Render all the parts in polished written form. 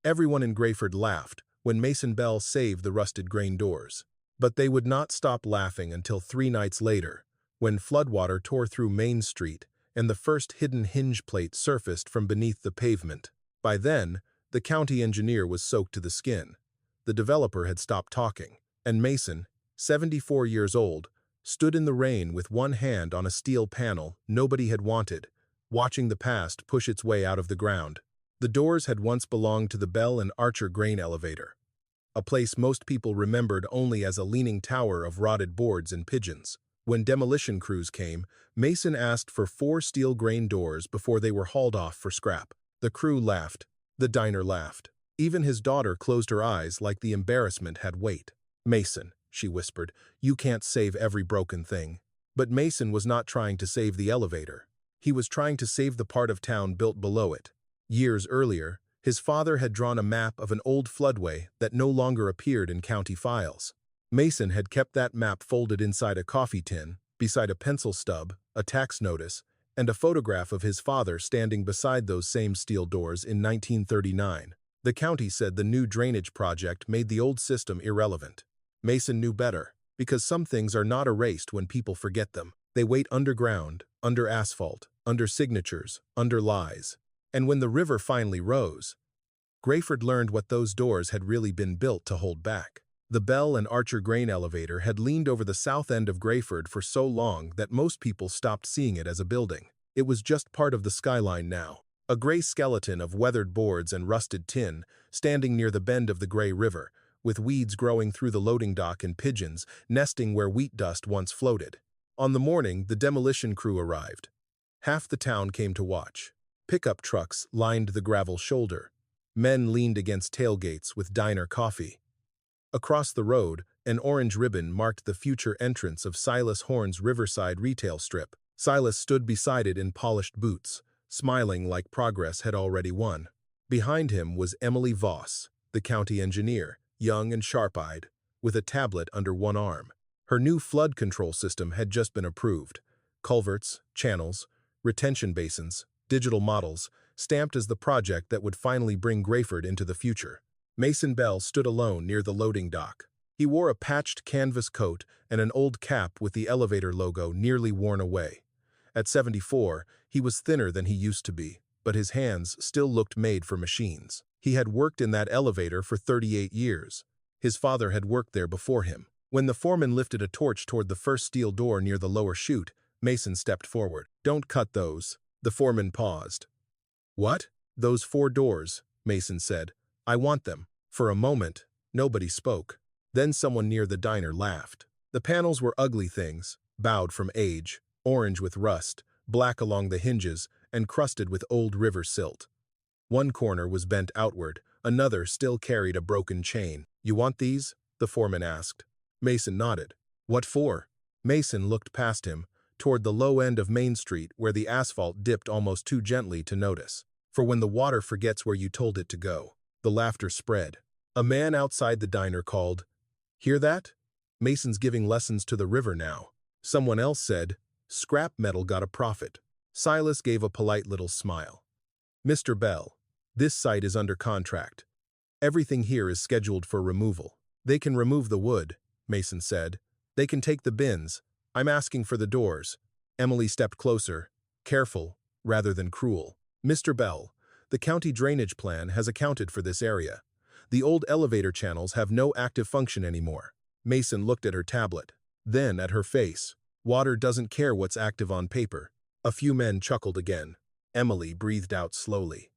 Everyone in Grayford laughed when Mason Bell saved the rusted grain doors. But they would not stop laughing until 3 nights later, when floodwater tore through Main Street and the first hidden hinge plate surfaced from beneath the pavement. By then, the county engineer was soaked to the skin. The developer had stopped talking, and Mason, 74 years old, stood in the rain with one hand on a steel panel nobody had wanted, watching the past push its way out of the ground. The doors had once belonged to the Bell and Archer grain elevator, a place most people remembered only as a leaning tower of rotted boards and pigeons. When demolition crews came, Mason asked for 4 steel grain doors before they were hauled off for scrap. The crew laughed. The diner laughed. Even his daughter closed her eyes like the embarrassment had weight. "Mason," she whispered, "you can't save every broken thing." But Mason was not trying to save the elevator. He was trying to save the part of town built below it. Years earlier, his father had drawn a map of an old floodway that no longer appeared in county files. Mason had kept that map folded inside a coffee tin, beside a pencil stub, a tax notice, and a photograph of his father standing beside those same steel doors in 1939. The county said the new drainage project made the old system irrelevant. Mason knew better, because some things are not erased when people forget them. They wait underground, under asphalt, under signatures, under lies. And when the river finally rose, Grayford learned what those doors had really been built to hold back. The Bell and Archer grain elevator had leaned over the south end of Grayford for so long that most people stopped seeing it as a building. It was just part of the skyline now, a gray skeleton of weathered boards and rusted tin, standing near the bend of the Gray River, with weeds growing through the loading dock and pigeons nesting where wheat dust once floated. On the morning the demolition crew arrived. Half the town came to watch. Pickup trucks lined the gravel shoulder. Men leaned against tailgates with diner coffee. Across the road, an orange ribbon marked the future entrance of Silas Horne's Riverside retail strip. Silas stood beside it in polished boots, smiling like progress had already won. Behind him was Emily Voss, the county engineer, young and sharp-eyed, with a tablet under one arm. Her new flood control system had just been approved. Culverts, channels, retention basins, digital models, stamped as the project that would finally bring Grayford into the future. Mason Bell stood alone near the loading dock. He wore a patched canvas coat and an old cap with the elevator logo nearly worn away. At 74, he was thinner than he used to be, but his hands still looked made for machines. He had worked in that elevator for 38 years. His father had worked there before him. When the foreman lifted a torch toward the first steel door near the lower chute, Mason stepped forward. "Don't cut those." The foreman paused. "What?" "Those 4 doors," Mason said. "I want them." For a moment, nobody spoke. Then someone near the diner laughed. The panels were ugly things, bowed from age, orange with rust, black along the hinges, and crusted with old river silt. One corner was bent outward, another still carried a broken chain. "You want these?" the foreman asked. Mason nodded. "What for?" Mason looked past him, toward the low end of Main Street where the asphalt dipped almost too gently to notice. "For when the water forgets where you told it to go." The laughter spread. A man outside the diner called, "Hear that? Mason's giving lessons to the river now." Someone else said, "Scrap metal got a profit." Silas gave a polite little smile. "Mr. Bell, this site is under contract. Everything here is scheduled for removal." "They can remove the wood," Mason said. "They can take the bins. I'm asking for the doors." Emily stepped closer, careful rather than cruel. "Mr. Bell, the county drainage plan has accounted for this area. The old elevator channels have no active function anymore." Mason looked at her tablet, then at her face. "Water doesn't care what's active on paper." A few men chuckled again. Emily breathed out slowly.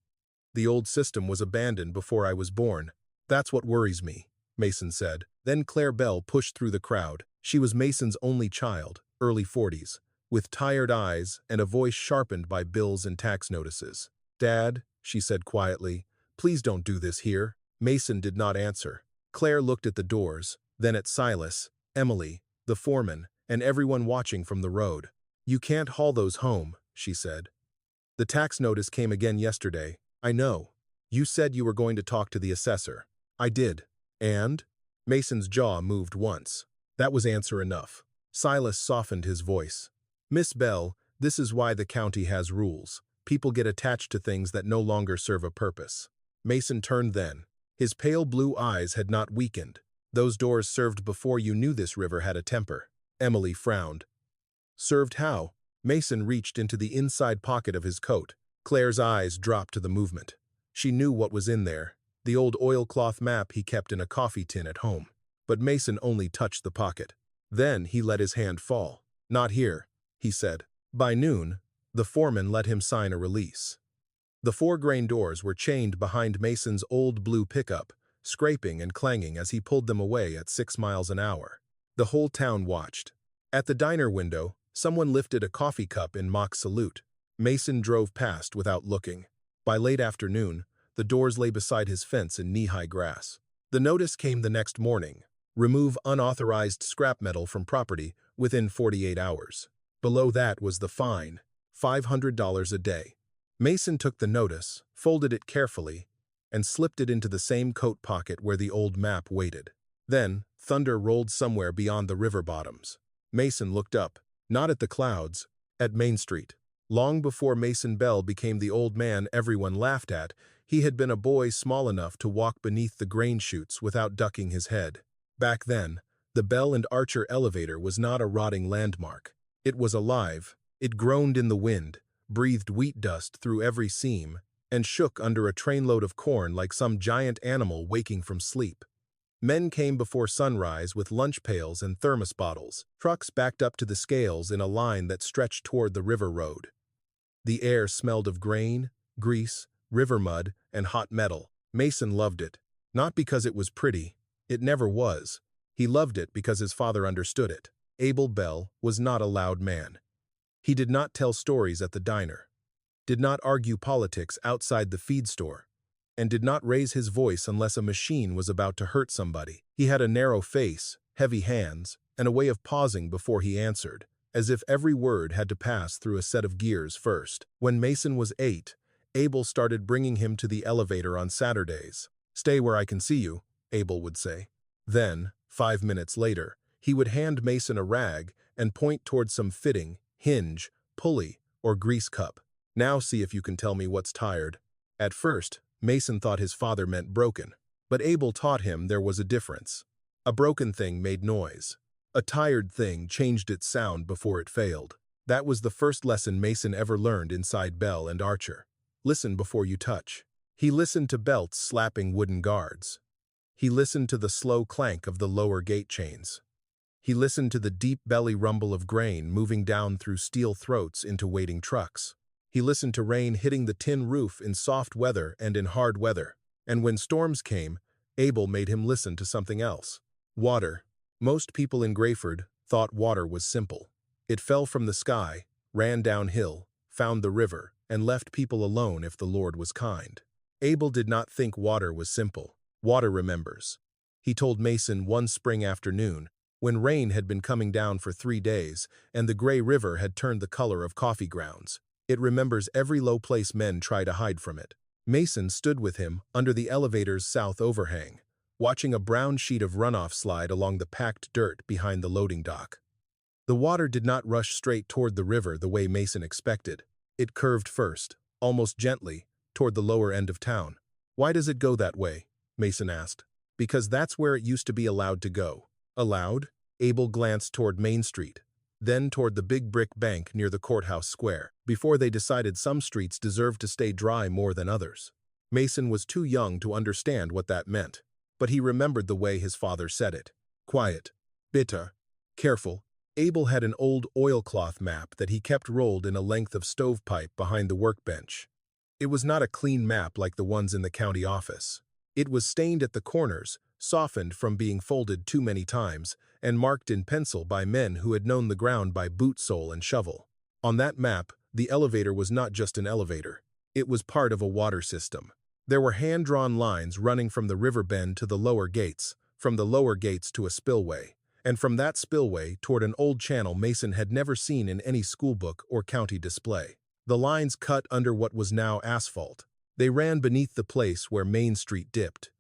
"The old system was abandoned before I was born. That's what worries me," Mason said. Then Claire Bell pushed through the crowd. She was Mason's only child, early 40s, with tired eyes and a voice sharpened by bills and tax notices. "Dad," she said quietly, "please don't do this here." Mason did not answer. Claire looked at the doors, then at Silas, Emily, the foreman, and everyone watching from the road. "You can't haul those home," she said. "The tax notice came again yesterday." "I know. You said you were going to talk to the assessor." "I did." "And?" Mason's jaw moved once. That was answer enough. Silas softened his voice. "Miss Bell, this is why the county has rules. People get attached to things that no longer serve a purpose." Mason turned then. His pale blue eyes had not weakened. Those doors served before you knew this river had a temper. Emily frowned. Served how? Mason reached into the inside pocket of his coat. Claire's eyes dropped to the movement. She knew what was in there, the old oilcloth map he kept in a coffee tin at home. But Mason only touched the pocket. Then he let his hand fall. Not here, he said. By noon, the foreman let him sign a release. The 4 grain doors were chained behind Mason's old blue pickup, scraping and clanging as he pulled them away at 6 miles an hour. The whole town watched. At the diner window, someone lifted a coffee cup in mock salute. Mason drove past without looking. By late afternoon, the doors lay beside his fence in knee-high grass. The notice came the next morning. Remove unauthorized scrap metal from property within 48 hours. Below that was the fine, $500 a day. Mason took the notice, folded it carefully, and slipped it into the same coat pocket where the old map waited. Then, thunder rolled somewhere beyond the river bottoms. Mason looked up, not at the clouds, at Main Street. Long before Mason Bell became the old man everyone laughed at, he had been a boy small enough to walk beneath the grain chutes without ducking his head. Back then, the Bell and Archer elevator was not a rotting landmark. It was alive. It groaned in the wind, breathed wheat dust through every seam, and shook under a trainload of corn like some giant animal waking from sleep. Men came before sunrise with lunch pails and thermos bottles. Trucks backed up to the scales in a line that stretched toward the river road. The air smelled of grain, grease, river mud, and hot metal. Mason loved it, not because it was pretty. It never was. He loved it because his father understood it. Abel Bell was not a loud man. He did not tell stories at the diner, did not argue politics outside the feed store, and did not raise his voice unless a machine was about to hurt somebody. He had a narrow face, heavy hands, and a way of pausing before he answered, as if every word had to pass through a set of gears first. When Mason was 8, Abel started bringing him to the elevator on Saturdays. "Stay where I can see you," Abel would say. Then, 5 minutes later, he would hand Mason a rag and point toward some fitting, hinge, pulley, or grease cup. "Now see if you can tell me what's tired." At first, Mason thought his father meant broken, but Abel taught him there was a difference. A broken thing made noise. A tired thing changed its sound before it failed. That was the first lesson Mason ever learned inside Bell and Archer. Listen before you touch. He listened to belts slapping wooden guards. He listened to the slow clank of the lower gate chains. He listened to the deep belly rumble of grain moving down through steel throats into waiting trucks. He listened to rain hitting the tin roof in soft weather and in hard weather. And when storms came, Abel made him listen to something else. Water. Most people in Grayford thought water was simple. It fell from the sky, ran downhill, found the river, and left people alone if the Lord was kind. Abel did not think water was simple. Water remembers. He told Mason one spring afternoon, when rain had been coming down for 3 days and the gray river had turned the color of coffee grounds. It remembers every low place men try to hide from it. Mason stood with him under the elevator's south overhang, watching a brown sheet of runoff slide along the packed dirt behind the loading dock. The water did not rush straight toward the river the way Mason expected. It curved first, almost gently, toward the lower end of town. "Why does it go that way?" Mason asked. "Because that's where it used to be allowed to go." Allowed? Abel glanced toward Main Street, then toward the big brick bank near the courthouse square, before they decided some streets deserved to stay dry more than others. Mason was too young to understand what that meant, but he remembered the way his father said it. Quiet, bitter, careful. Abel had an old oilcloth map that he kept rolled in a length of stovepipe behind the workbench. It was not a clean map like the ones in the county office. It was stained at the corners, softened from being folded too many times, and marked in pencil by men who had known the ground by boot sole and shovel. On that map, the elevator was not just an elevator. It was part of a water system. There were hand-drawn lines running from the river bend to the lower gates, from the lower gates to a spillway, and from that spillway toward an old channel Mason had never seen in any schoolbook or county display. The lines cut under what was now asphalt. They ran beneath the place where Main Street dipped.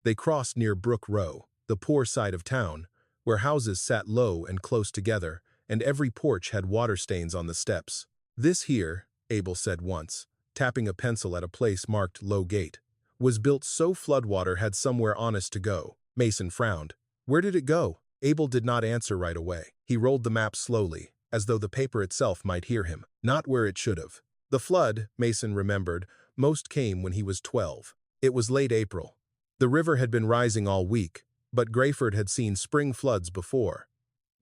They crossed near Brook Row, the poor side of town, where houses sat low and close together, and every porch had water stains on the steps. "This here," Abel said once, tapping a pencil at a place marked Low Gate, was built so floodwater had somewhere honest to go. Mason frowned. Where did it go? Abel did not answer right away. He rolled the map slowly, as though the paper itself might hear him. Not where it should have. The flood, Mason remembered, most came when he was 12. It was late April. The river had been rising all week, but Grayford had seen spring floods before.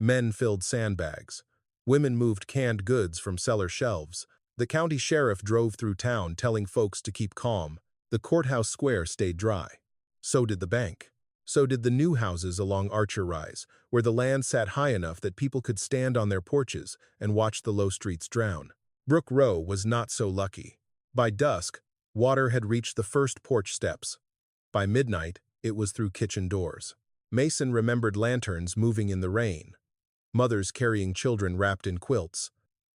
Men filled sandbags. Women moved canned goods from cellar shelves. The county sheriff drove through town telling folks to keep calm. The courthouse square stayed dry. So did the bank. So did the new houses along Archer Rise, where the land sat high enough that people could stand on their porches and watch the low streets drown. Brook Row was not so lucky. By dusk, water had reached the first porch steps. By midnight, it was through kitchen doors. Mason remembered lanterns moving in the rain, mothers carrying children wrapped in quilts,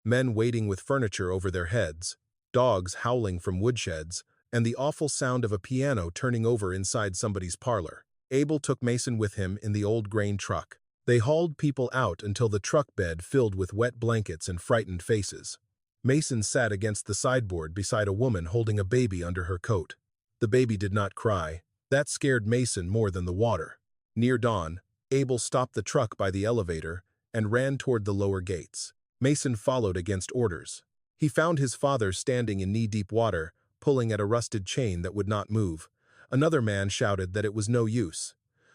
men waiting with furniture over their heads, dogs howling from woodsheds, and the awful sound of a piano turning over inside somebody's parlor. Abel took Mason with him in the old grain truck. They hauled people out until the truck bed filled with wet blankets and frightened faces. Mason sat against the sideboard beside a woman holding a baby under her coat. The baby did not cry. That scared Mason more than the water. Near dawn, Abel stopped the truck by the elevator and ran toward the lower gates. Mason followed against orders. He found his father standing in knee-deep water, pulling at a rusted chain that would not move. Another man shouted that it was no use.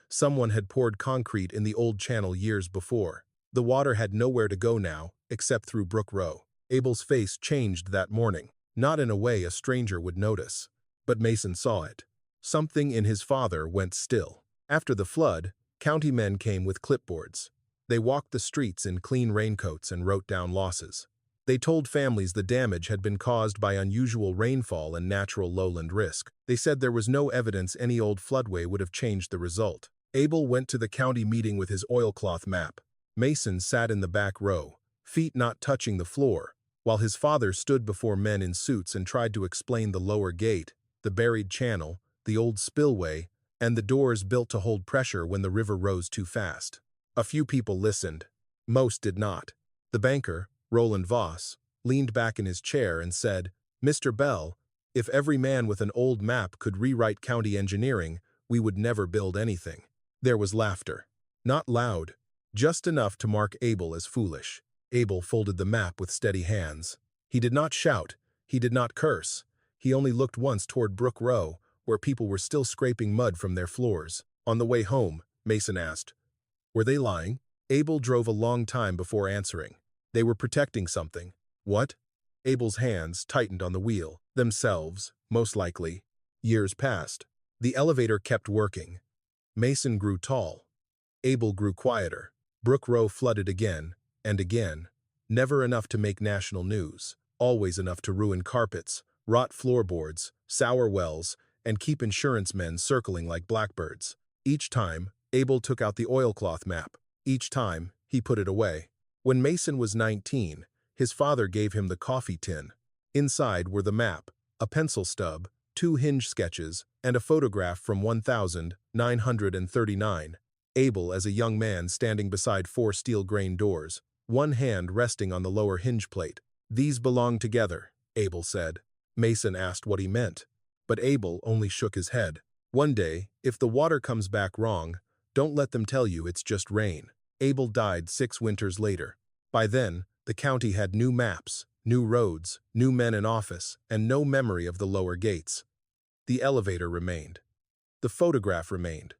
Someone had poured concrete in the old channel years before. The water had nowhere to go now, except through Brook Row. Abel's face changed that morning, not in a way a stranger would notice. But Mason saw it. Something in his father went still. After the flood, county men came with clipboards. They walked the streets in clean raincoats and wrote down losses. They told families the damage had been caused by unusual rainfall and natural lowland risk. They said there was no evidence any old floodway would have changed the result. Abel went to the county meeting with his oilcloth map. Mason sat in the back row, feet not touching the floor, while his father stood before men in suits and tried to explain the lower gate, the buried channel, the old spillway, and the doors built to hold pressure when the river rose too fast. A few people listened. Most did not. The banker, Roland Voss, leaned back in his chair and said, "Mr. Bell, if every man with an old map could rewrite county engineering, we would never build anything." There was laughter. Not loud, just enough to mark Abel as foolish. Abel folded the map with steady hands. He did not shout. He did not curse. He only looked once toward Brook Row, where people were still scraping mud from their floors. On the way home, Mason asked, "Were they lying?" Abel drove a long time before answering. They were protecting something. What? Abel's hands tightened on the wheel. Themselves, most likely. Years passed. The elevator kept working. Mason grew tall. Abel grew quieter. Brook Row flooded again, and again. Never enough to make national news. Always enough to ruin carpets, rot floorboards, sour wells, and keep insurance men circling like blackbirds. Each time, Abel took out the oilcloth map. Each time, he put it away. When Mason was 19, his father gave him the coffee tin. Inside were the map, a pencil stub, 2 hinge sketches, and a photograph from 1939. Abel as a young man standing beside 4 steel grain doors, one hand resting on the lower hinge plate. "These belong together," Abel said. Mason asked what he meant, but Abel only shook his head. "One day, if the water comes back wrong, don't let them tell you it's just rain." Abel died 6 winters later. By then, the county had new maps, new roads, new men in office, and no memory of the lower gates. The elevator remained. The photograph remained.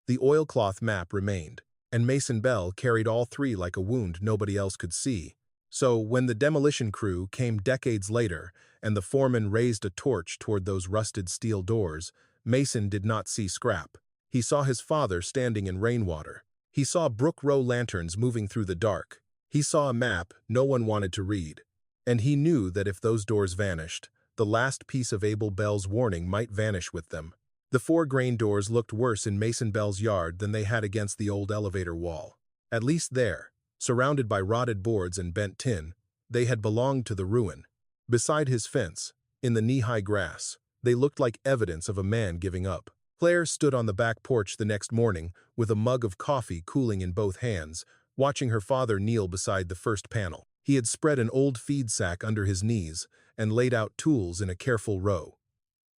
The oilcloth map remained. And Mason Bell carried all 3 like a wound nobody else could see. So when the demolition crew came decades later and the foreman raised a torch toward those rusted steel doors, Mason did not see scrap. He saw his father standing in rainwater. He saw Brook Row lanterns moving through the dark. He saw a map no one wanted to read. And he knew that if those doors vanished, the last piece of Abel Bell's warning might vanish with them. The 4 grain doors looked worse in Mason Bell's yard than they had against the old elevator wall. At least there, surrounded by rotted boards and bent tin, they had belonged to the ruin. Beside his fence, in the knee-high grass, they looked like evidence of a man giving up. Claire stood on the back porch the next morning with a mug of coffee cooling in both hands, watching her father kneel beside the first panel. He had spread an old feed sack under his knees and laid out tools in a careful row.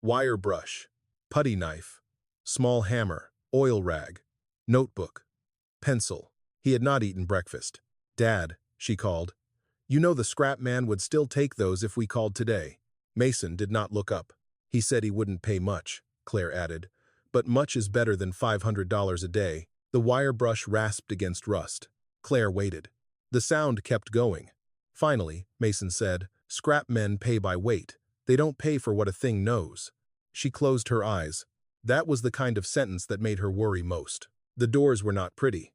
Wire brush, putty knife, small hammer, oil rag, notebook, pencil. He had not eaten breakfast. "Dad," she called. "You know the scrap man would still take those if we called today." Mason did not look up. "He said he wouldn't pay much," Claire added. "But much is better than $500 a day." The wire brush rasped against rust. Claire waited. The sound kept going. Finally, Mason said, "Scrap men pay by weight. They don't pay for what a thing knows." She closed her eyes. That was the kind of sentence that made her worry most. The doors were not pretty.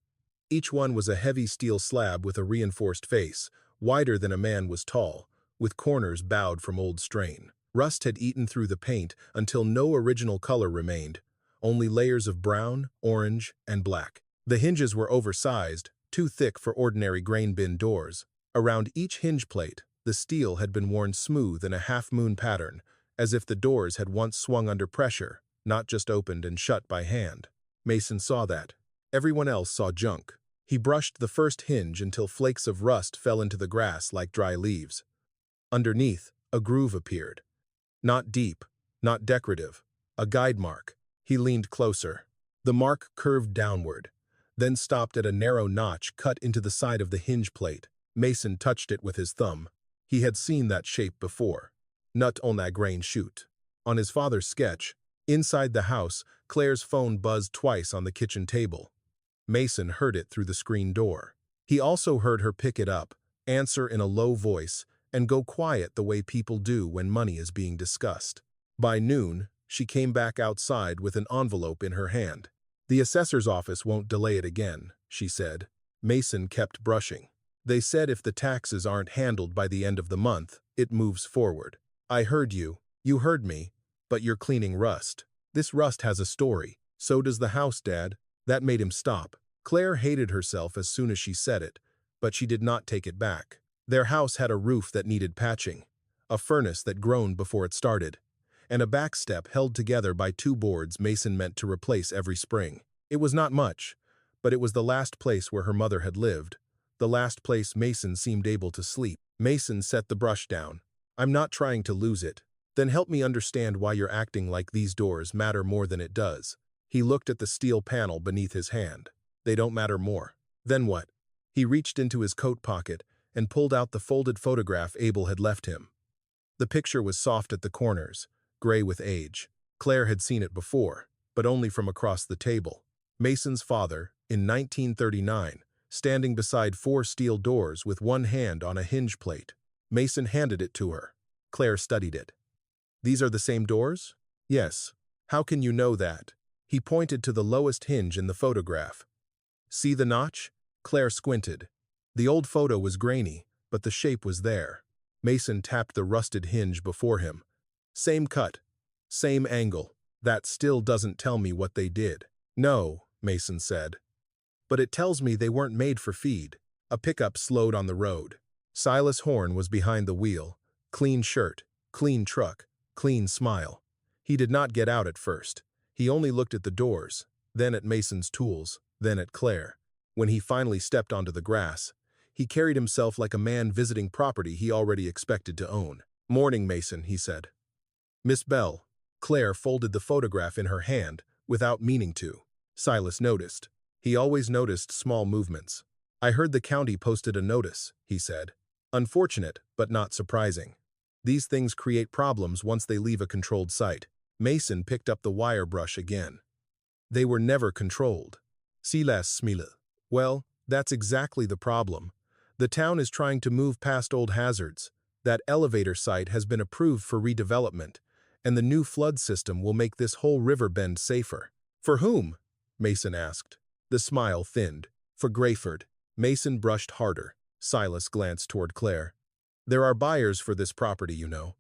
Each one was a heavy steel slab with a reinforced face, wider than a man was tall, with corners bowed from old strain. Rust had eaten through the paint until no original color remained, only layers of brown, orange, and black. The hinges were oversized, too thick for ordinary grain bin doors. Around each hinge plate, the steel had been worn smooth in a half-moon pattern, as if the doors had once swung under pressure, not just opened and shut by hand. Mason saw that. Everyone else saw junk. He brushed the first hinge until flakes of rust fell into the grass like dry leaves. Underneath, a groove appeared. Not deep, not decorative, a guide mark. He leaned closer. The mark curved downward, then stopped at a narrow notch cut into the side of the hinge plate. Mason touched it with his thumb. He had seen that shape before. Nut on that grain shoot. On his father's sketch, inside the house, Claire's phone buzzed twice on the kitchen table. Mason heard it through the screen door. He also heard her pick it up, answer in a low voice, and go quiet the way people do when money is being discussed. By noon, she came back outside with an envelope in her hand. "The assessor's office won't delay it again," she said. Mason kept brushing. "They said if the taxes aren't handled by the end of the month, it moves forward. I heard you. You heard me. But you're cleaning rust. This rust has a story. So does the house, Dad." That made him stop. Claire hated herself as soon as she said it, but she did not take it back. Their house had a roof that needed patching, a furnace that groaned before it started, and a back step held together by two boards Mason meant to replace every spring. It was not much, but it was the last place where her mother had lived, the last place Mason seemed able to sleep. Mason set the brush down. "I'm not trying to lose it. Then help me understand why you're acting like these doors matter more than it does." He looked at the steel panel beneath his hand. "They don't matter more." "Then what?" He reached into his coat pocket and pulled out the folded photograph Abel had left him. The picture was soft at the corners, gray with age. Claire had seen it before, but only from across the table. Mason's father, in 1939, standing beside four steel doors with one hand on a hinge plate. Mason handed it to her. Claire studied it. "These are the same doors?" "Yes." "How can you know that?" He pointed to the lowest hinge in the photograph. "See the notch?" Claire squinted. The old photo was grainy, but the shape was there. Mason tapped the rusted hinge before him. "Same cut, same angle. That still doesn't tell me what they did." "No," Mason said. "But it tells me they weren't made for feed." A pickup slowed on the road. Silas Horn was behind the wheel. Clean shirt, clean truck, clean smile. He did not get out at first. He only looked at the doors, then at Mason's tools, then at Claire. When he finally stepped onto the grass, he carried himself like a man visiting property he already expected to own. "Morning, Mason," he said. "Miss Bell." Claire folded the photograph in her hand, without meaning to. Silas noticed. He always noticed small movements. "I heard the county posted a notice," he said. "Unfortunate, but not surprising. These things create problems once they leave a controlled site." Mason picked up the wire brush again. "They were never controlled." "Silas smile." "Well, that's exactly the problem. The town is trying to move past old hazards. That elevator site has been approved for redevelopment, and the new flood system will make this whole river bend safer." "For whom?" Mason asked. The smile thinned. "For Grayford." Mason brushed harder. Silas glanced toward Claire. "There are buyers for this property, you know.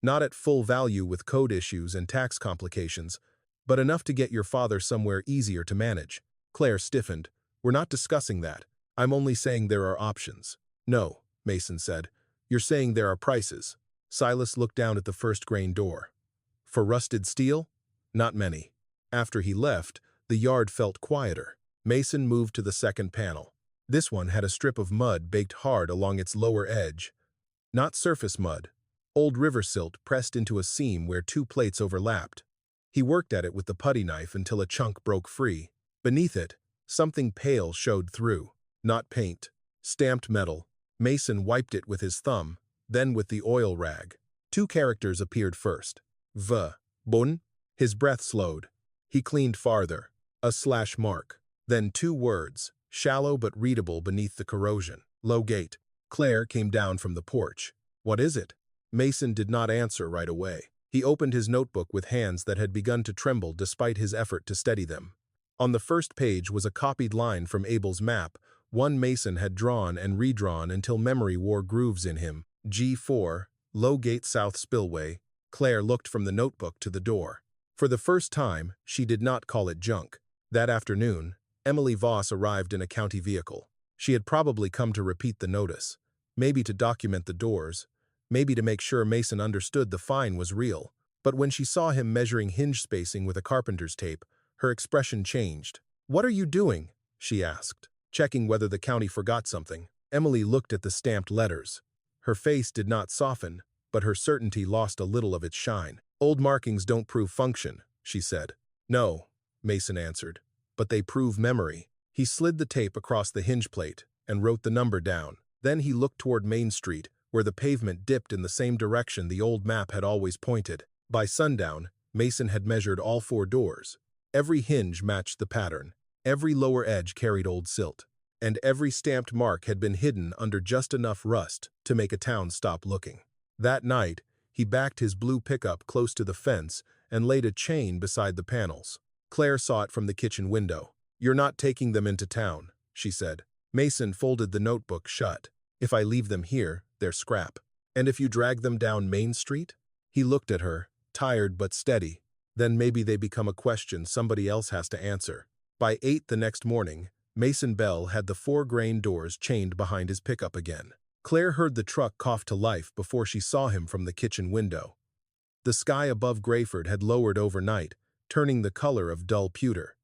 Not at full value with code issues and tax complications, but enough to get your father somewhere easier to manage." Claire stiffened. "We're not discussing that. I'm only saying there are options." "No," Mason said. "You're saying there are prices." Silas looked down at the first grain door. "For rusted steel? Not many." After he left, the yard felt quieter. Mason moved to the second panel. This one had a strip of mud baked hard along its lower edge. Not surface mud. Old river silt pressed into a seam where two plates overlapped. He worked at it with the putty knife until a chunk broke free. Beneath it, something pale showed through. Not paint. Stamped metal. Mason wiped it with his thumb, then with the oil rag. Two characters appeared first. V. Bon. His breath slowed. He cleaned farther. A slash mark. Then two words, shallow but readable beneath the corrosion. Low gate. Claire came down from the porch. What is it? Mason did not answer right away. He opened his notebook with hands that had begun to tremble despite his effort to steady them. On the first page was a copied line from Abel's map, one Mason had drawn and redrawn until memory wore grooves in him. G4, Low Gate South Spillway. Claire looked from the notebook to the door. For the first time, she did not call it junk. That afternoon, Emily Voss arrived in a county vehicle. She had probably come to repeat the notice, maybe to document the doors, maybe to make sure Mason understood the fine was real. But when she saw him measuring hinge spacing with a carpenter's tape, her expression changed. "What are you doing?" she asked, checking whether the county forgot something. Emily looked at the stamped letters. Her face did not soften, but her certainty lost a little of its shine. "Old markings don't prove function," she said. "No," Mason answered, "but they prove memory." He slid the tape across the hinge plate and wrote the number down. Then he looked toward Main Street, where the pavement dipped in the same direction the old map had always pointed. By sundown, Mason had measured all 4 doors. Every hinge matched the pattern. Every lower edge carried old silt. And every stamped mark had been hidden under just enough rust to make a town stop looking. That night, he backed his blue pickup close to the fence and laid a chain beside the panels. Claire saw it from the kitchen window. "You're not taking them into town," she said. Mason folded the notebook shut. "If I leave them here, they're scrap. And if you drag them down Main Street?" He looked at her, tired but steady. "Then maybe they become a question somebody else has to answer." By 8 the next morning, Mason Bell had the 4 grain doors chained behind his pickup again. Claire heard the truck cough to life before she saw him from the kitchen window. The sky above Grayford had lowered overnight, turning the color of dull pewter.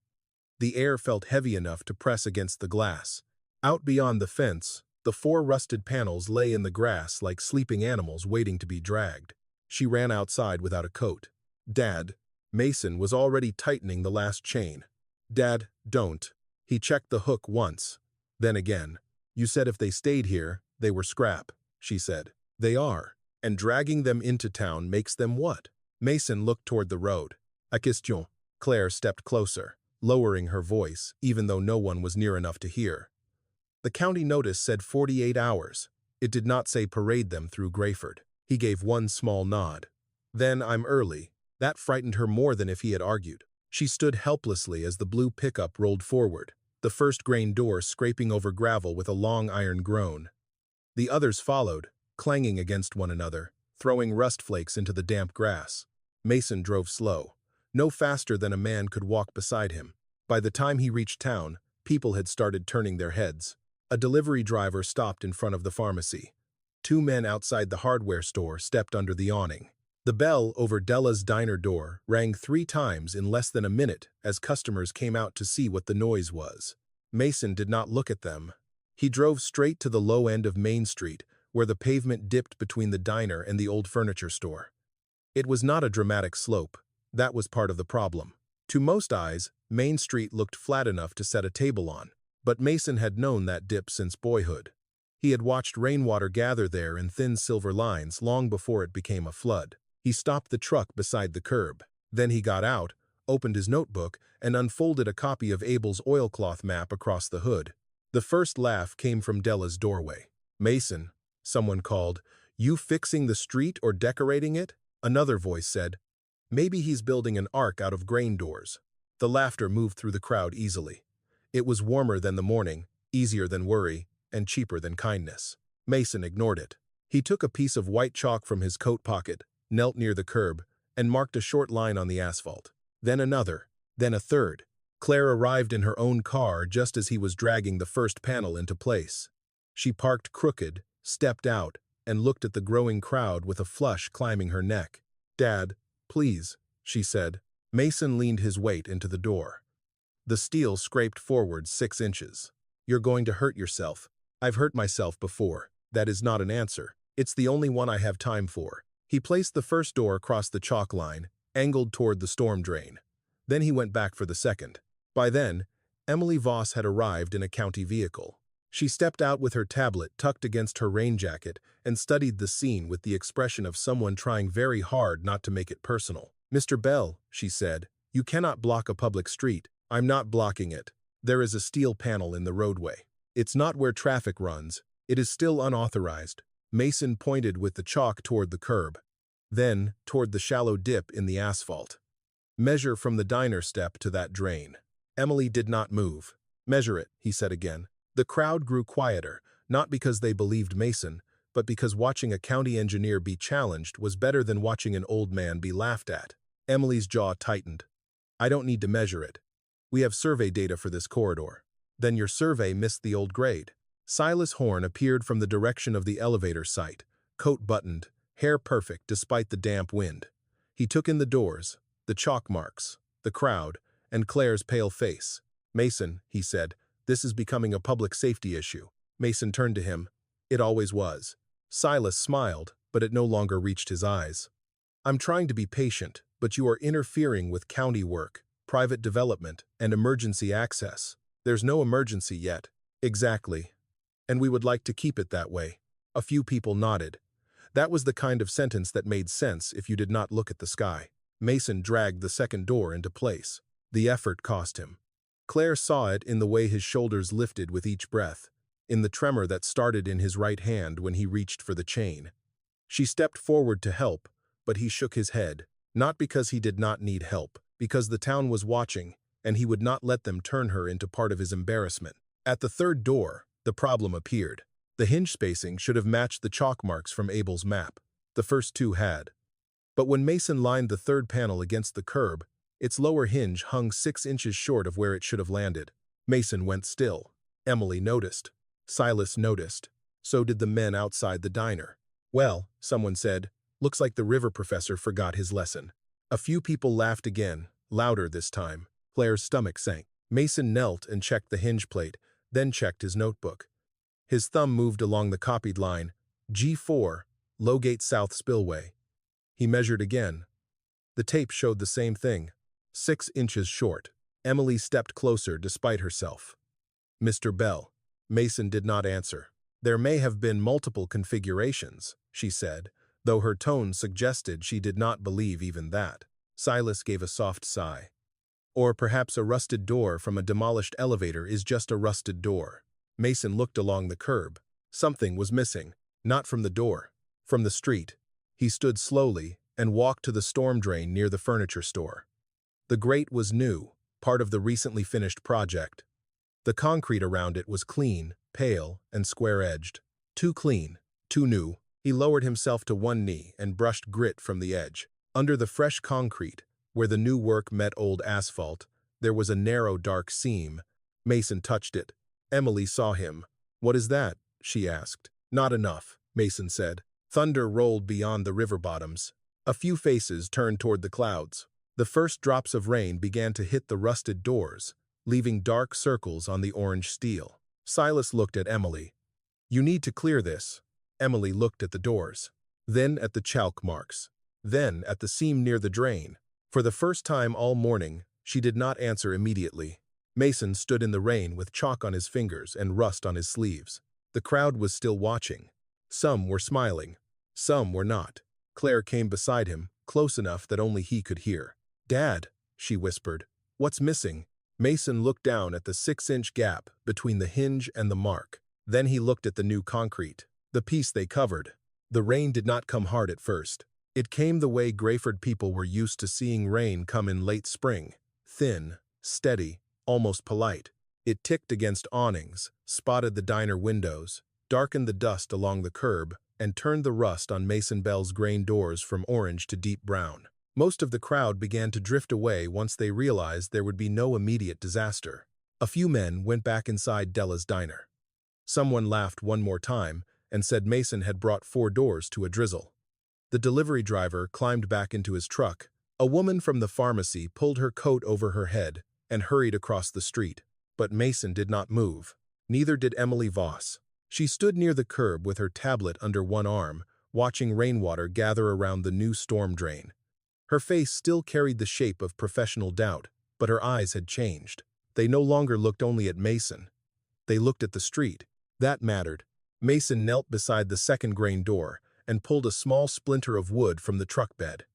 The air felt heavy enough to press against the glass. Out beyond the fence, the 4 rusted panels lay in the grass like sleeping animals waiting to be dragged. She ran outside without a coat. "Dad." Mason was already tightening the last chain. "Dad, don't." He checked the hook once, then again. "You said if they stayed here, they were scrap," she said. "They are. And dragging them into town makes them what?" Mason looked toward the road. "A question." Claire stepped closer, lowering her voice, even though no one was near enough to hear. The county notice said 48 hours. It did not say parade them through Grayford. He gave one small nod. "Then I'm early." That frightened her more than if he had argued. She stood helplessly as the blue pickup rolled forward, the first grain door scraping over gravel with a long iron groan. The others followed, clanging against one another, throwing rust flakes into the damp grass. Mason drove slow, no faster than a man could walk beside him. By the time he reached town, people had started turning their heads. A delivery driver stopped in front of the pharmacy. 2 men outside the hardware store stepped under the awning. The bell over Della's diner door rang 3 times in less than a minute as customers came out to see what the noise was. Mason did not look at them. He drove straight to the low end of Main Street, where the pavement dipped between the diner and the old furniture store. It was not a dramatic slope. That was part of the problem. To most eyes, Main Street looked flat enough to set a table on. But Mason had known that dip since boyhood. He had watched rainwater gather there in thin silver lines long before it became a flood. He stopped the truck beside the curb. Then he got out, opened his notebook, and unfolded a copy of Abel's oilcloth map across the hood. The first laugh came from Della's doorway. "Mason," someone called, "you fixing the street or decorating it?" Another voice said, "Maybe he's building an ark out of grain doors." The laughter moved through the crowd easily. It was warmer than the morning, easier than worry, and cheaper than kindness. Mason ignored it. He took a piece of white chalk from his coat pocket, knelt near the curb, and marked a short line on the asphalt. Then another, then a third. Claire arrived in her own car just as he was dragging the first panel into place. She parked crooked, stepped out, and looked at the growing crowd with a flush climbing her neck. "Dad, please," she said. Mason leaned his weight into the door. The steel scraped forward 6 inches. "You're going to hurt yourself." "I've hurt myself before. That is not an answer. It's the only one I have time for." He placed the first door across the chalk line, angled toward the storm drain. Then he went back for the second. By then, Emily Voss had arrived in a county vehicle. She stepped out with her tablet tucked against her rain jacket and studied the scene with the expression of someone trying very hard not to make it personal. "Mr. Bell," she said, "you cannot block a public street." "I'm not blocking it. There is a steel panel in the roadway. It's not where traffic runs. It is still unauthorized." Mason pointed with the chalk toward the curb, then toward the shallow dip in the asphalt. "Measure from the diner step to that drain." Emily did not move. "Measure it," he said again. The crowd grew quieter, not because they believed Mason, but because watching a county engineer be challenged was better than watching an old man be laughed at. Emily's jaw tightened. "I don't need to measure it. We have survey data for this corridor." "Then your survey missed the old grade." Silas Horn appeared from the direction of the elevator site, coat buttoned, hair perfect despite the damp wind. He took in the doors, the chalk marks, the crowd, and Claire's pale face. "Mason," he said, "this is becoming a public safety issue." Mason turned to him. "It always was." Silas smiled, but it no longer reached his eyes. "I'm trying to be patient, but you are interfering with county work, private development, and emergency access." "There's no emergency yet." "Exactly. And we would like to keep it that way." A few people nodded. That was the kind of sentence that made sense if you did not look at the sky. Mason dragged the second door into place. The effort cost him. Claire saw it in the way his shoulders lifted with each breath, in the tremor that started in his right hand when he reached for the chain. She stepped forward to help, but he shook his head, not because he did not need help, because the town was watching, and he would not let them turn her into part of his embarrassment. At the third door, the problem appeared. The hinge spacing should have matched the chalk marks from Abel's map. The first two had. But when Mason lined the third panel against the curb, its lower hinge hung 6 inches short of where it should have landed. Mason went still. Emily noticed. Silas noticed. So did the men outside the diner. "Well," someone said, "looks like the river professor forgot his lesson." A few people laughed again, louder this time. Claire's stomach sank. Mason knelt and checked the hinge plate, then checked his notebook. His thumb moved along the copied line, G4, Lowgate South Spillway. He measured again. The tape showed the same thing, 6 inches short. Emily stepped closer despite herself. "Mr. Bell." Mason did not answer. "There may have been multiple configurations," she said, though her tone suggested she did not believe even that. Silas gave a soft sigh. "Or perhaps a rusted door from a demolished elevator is just a rusted door." Mason looked along the curb. Something was missing, not from the door, from the street. He stood slowly and walked to the storm drain near the furniture store. The grate was new, part of the recently finished project. The concrete around it was clean, pale, and square-edged. Too clean, too new. He lowered himself to one knee and brushed grit from the edge. Under the fresh concrete, where the new work met old asphalt, there was a narrow, dark seam. Mason touched it. Emily saw him. "What is that?" she asked. "Not enough," Mason said. Thunder rolled beyond the river bottoms. A few faces turned toward the clouds. The first drops of rain began to hit the rusted doors, leaving dark circles on the orange steel. Silas looked at Emily. "You need to clear this." Emily looked at the doors, then at the chalk marks, then at the seam near the drain. For the first time all morning, she did not answer immediately. Mason stood in the rain with chalk on his fingers and rust on his sleeves. The crowd was still watching. Some were smiling. Some were not. Claire came beside him, close enough that only he could hear. "Dad," she whispered, "what's missing?" Mason looked down at the 6-inch gap between the hinge and the mark. Then he looked at the new concrete, the piece they covered. The rain did not come hard at first. It came the way Grayford people were used to seeing rain come in late spring, thin, steady, almost polite. It ticked against awnings, spotted the diner windows, darkened the dust along the curb, and turned the rust on Mason Bell's grain doors from orange to deep brown. Most of the crowd began to drift away once they realized there would be no immediate disaster. A few men went back inside Della's diner. Someone laughed one more time and said Mason had brought 4 doors to a drizzle. The delivery driver climbed back into his truck. A woman from the pharmacy pulled her coat over her head and hurried across the street. But Mason did not move. Neither did Emily Voss. She stood near the curb with her tablet under one arm, watching rainwater gather around the new storm drain. Her face still carried the shape of professional doubt, but her eyes had changed. They no longer looked only at Mason. They looked at the street. That mattered. Mason knelt beside the second grain door and pulled a small splinter of wood from the truck bed.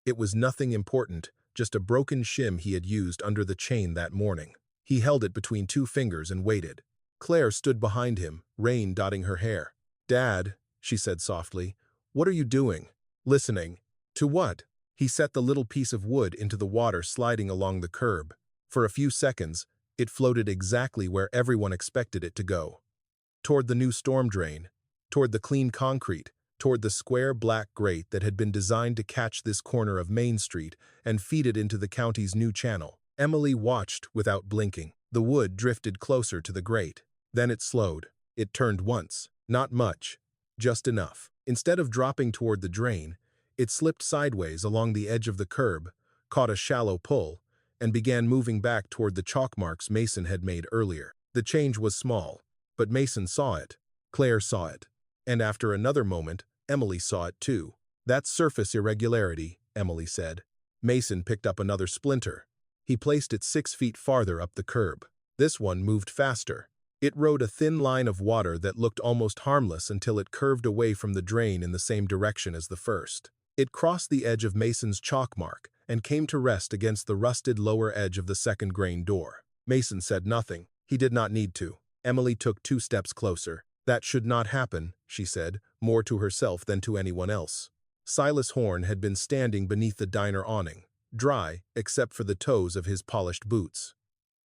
It was nothing important, just a broken shim he had used under the chain that morning. He held it between two fingers and waited. Claire stood behind him, rain dotting her hair. "Dad," she said softly, "what are you doing?" "Listening." "To what?" He set the little piece of wood into the water sliding along the curb. For a few seconds, it floated exactly where everyone expected it to go. Toward the new storm drain, toward the clean concrete, toward the square black grate that had been designed to catch this corner of Main Street and feed it into the county's new channel. Emily watched without blinking. The wood drifted closer to the grate. Then it slowed. It turned once. Not much. Just enough. Instead of dropping toward the drain, it slipped sideways along the edge of the curb, caught a shallow pull, and began moving back toward the chalk marks Mason had made earlier. The change was small, but Mason saw it. Claire saw it. And after another moment, Emily saw it too. "That's surface irregularity," Emily said. Mason picked up another splinter. He placed it 6 feet farther up the curb. This one moved faster. It rode a thin line of water that looked almost harmless until it curved away from the drain in the same direction as the first. It crossed the edge of Mason's chalk mark and came to rest against the rusted lower edge of the second grain door. Mason said nothing. He did not need to. Emily took 2 steps closer. "That should not happen," she said, more to herself than to anyone else. Silas Horn had been standing beneath the diner awning, dry except for the toes of his polished boots.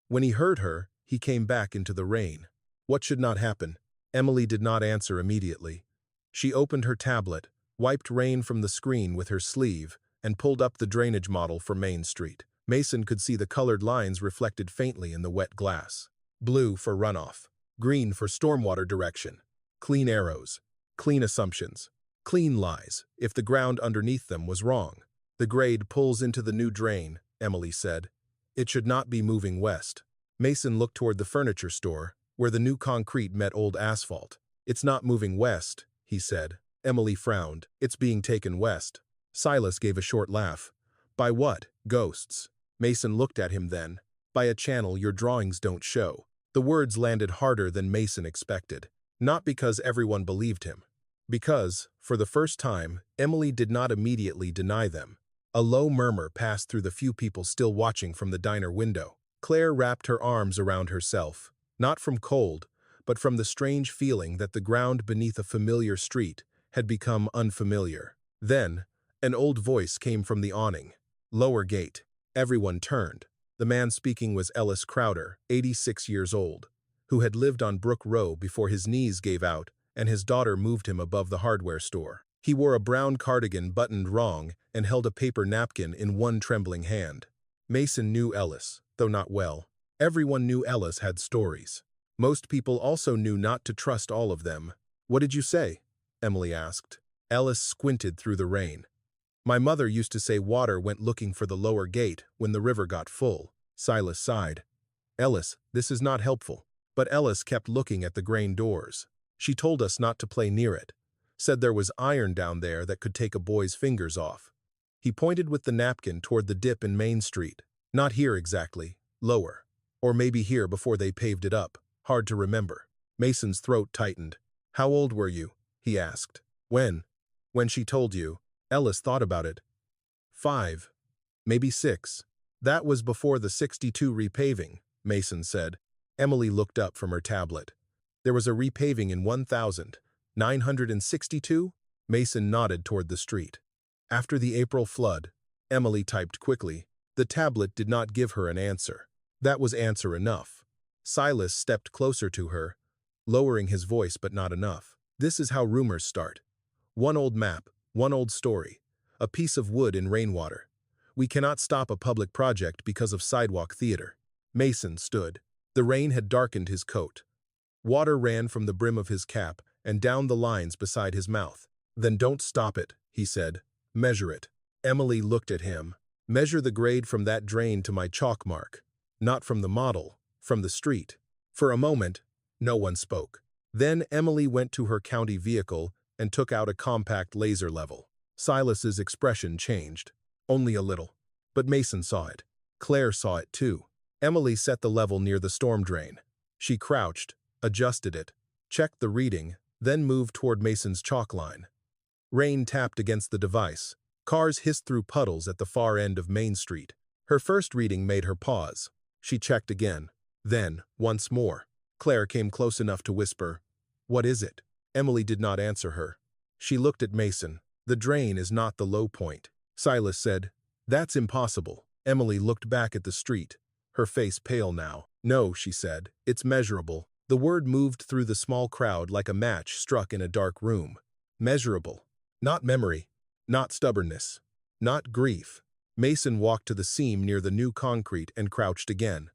When he heard her, he came back into the rain. What should not happen? Emily did not answer immediately. She opened her tablet, wiped rain from the screen with her sleeve, and pulled up the drainage model for Main Street. Mason could see the colored lines reflected faintly in the wet glass. Blue for runoff, green for stormwater direction, clean arrows, clean assumptions, clean lies if the ground underneath them was wrong. "The grade pulls into the new drain," Emily said. "It should not be moving west." Mason looked toward the furniture store, where the new concrete met old asphalt. "It's not moving west," he said. Emily frowned. "It's being taken west." Silas gave a short laugh. "By what? Ghosts?" Mason looked at him then. "By a channel your drawings don't show." The words landed harder than Mason expected. Not because everyone believed him. Because, for the first time, Emily did not immediately deny them. A low murmur passed through the few people still watching from the diner window. Claire wrapped her arms around herself, not from cold, but from the strange feeling that the ground beneath a familiar street had become unfamiliar. Then, an old voice came from the awning. "Lower gate." Everyone turned. The man speaking was Ellis Crowder, 86 years old, who had lived on Brook Row before his knees gave out and his daughter moved him above the hardware store. He wore a brown cardigan buttoned wrong and held a paper napkin in one trembling hand. Mason knew Ellis, though not well. Everyone knew Ellis had stories. Most people also knew not to trust all of them. "What did you say?" Emily asked. Ellis squinted through the rain. "My mother used to say water went looking for the lower gate when the river got full." Silas sighed. "Ellis, this is not helpful." But Ellis kept looking at the grain doors. "She told us not to play near it. Said there was iron down there that could take a boy's fingers off." He pointed with the napkin toward the dip in Main Street. "Not here exactly. Lower. Or maybe here before they paved it up. Hard to remember." Mason's throat tightened. "How old were you?" he asked. "When?" "When she told you." Ellis thought about it. 5. Maybe 6. "That was before the 62 repaving," Mason said. Emily looked up from her tablet. "There was a repaving in 1962? Mason nodded toward the street. "After the April flood," Emily typed quickly. The tablet did not give her an answer. That was answer enough. Silas stepped closer to her, lowering his voice but not enough. "This is how rumors start. One old map, one old story, a piece of wood in rainwater. We cannot stop a public project because of sidewalk theater." Mason stood. The rain had darkened his coat. Water ran from the brim of his cap and down the lines beside his mouth. "Then don't stop it," he said. "Measure it." Emily looked at him. "Measure the grade from that drain to my chalk mark. Not from the model, from the street." For a moment, no one spoke. Then Emily went to her county vehicle and took out a compact laser level. Silas's expression changed. Only a little. But Mason saw it. Claire saw it too. Emily set the level near the storm drain. She crouched, adjusted it, checked the reading, then moved toward Mason's chalk line. Rain tapped against the device. Cars hissed through puddles at the far end of Main Street. Her first reading made her pause. She checked again. Then, once more. Claire came close enough to whisper, "What is it?" Emily did not answer her. She looked at Mason. "The drain is not the low point." Silas said, "That's impossible." Emily looked back at the street, her face pale now. "No," she said, "it's measurable." The word moved through the small crowd like a match struck in a dark room. Measurable. Not memory. Not stubbornness. Not grief. Mason walked to the seam near the new concrete and crouched again.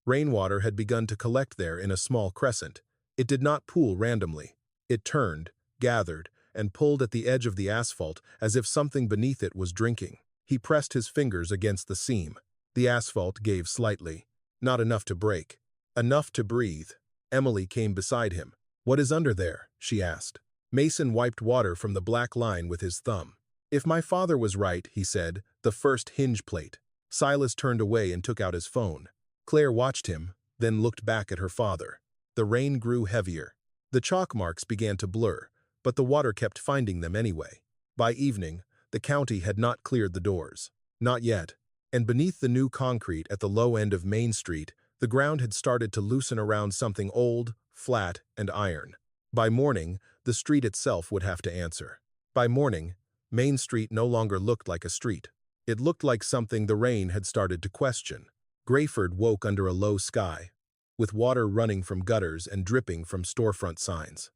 Rainwater had begun to collect there in a small crescent. It did not pool randomly. It turned, gathered, and pulled at the edge of the asphalt as if something beneath it was drinking. He pressed his fingers against the seam. The asphalt gave slightly. Not enough to break. Enough to breathe. Emily came beside him. "What is under there?" she asked. Mason wiped water from the black line with his thumb. "If my father was right," he said, "the first hinge plate." Silas turned away and took out his phone. Claire watched him, then looked back at her father. The rain grew heavier. The chalk marks began to blur, but the water kept finding them anyway. By evening, the county had not cleared the doors. Not yet. And beneath the new concrete at the low end of Main Street, the ground had started to loosen around something old, flat, and iron. By morning, the street itself would have to answer. By morning, Main Street no longer looked like a street. It looked like something the rain had started to question. Grayford woke under a low sky, with water running from gutters and dripping from storefront signs.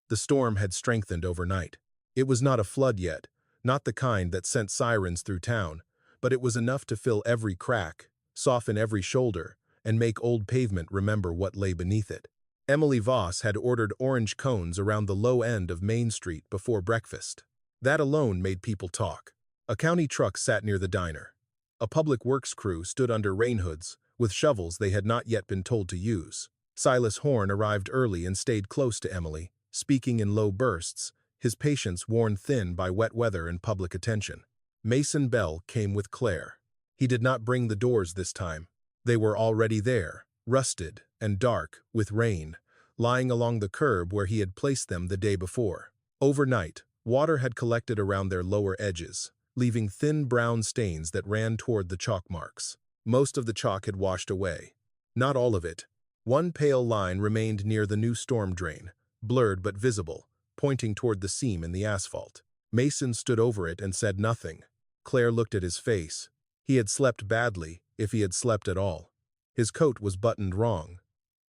The storm had strengthened overnight. It was not a flood yet, not the kind that sent sirens through town, but it was enough to fill every crack, soften every shoulder, and make old pavement remember what lay beneath it. Emily Voss had ordered orange cones around the low end of Main Street before breakfast. That alone made people talk. A county truck sat near the diner. A public works crew stood under rain hoods, with shovels they had not yet been told to use. Silas Horn arrived early and stayed close to Emily, speaking in low bursts, his patience worn thin by wet weather and public attention. Mason Bell came with Claire. He did not bring the doors this time. They were already there, rusted and dark with rain, lying along the curb where he had placed them the day before. Overnight, water had collected around their lower edges, leaving thin brown stains that ran toward the chalk marks. Most of the chalk had washed away. Not all of it. One pale line remained near the new storm drain, blurred but visible, pointing toward the seam in the asphalt. Mason stood over it and said nothing. Claire looked at his face. He had slept badly, if he had slept at all. His coat was buttoned wrong.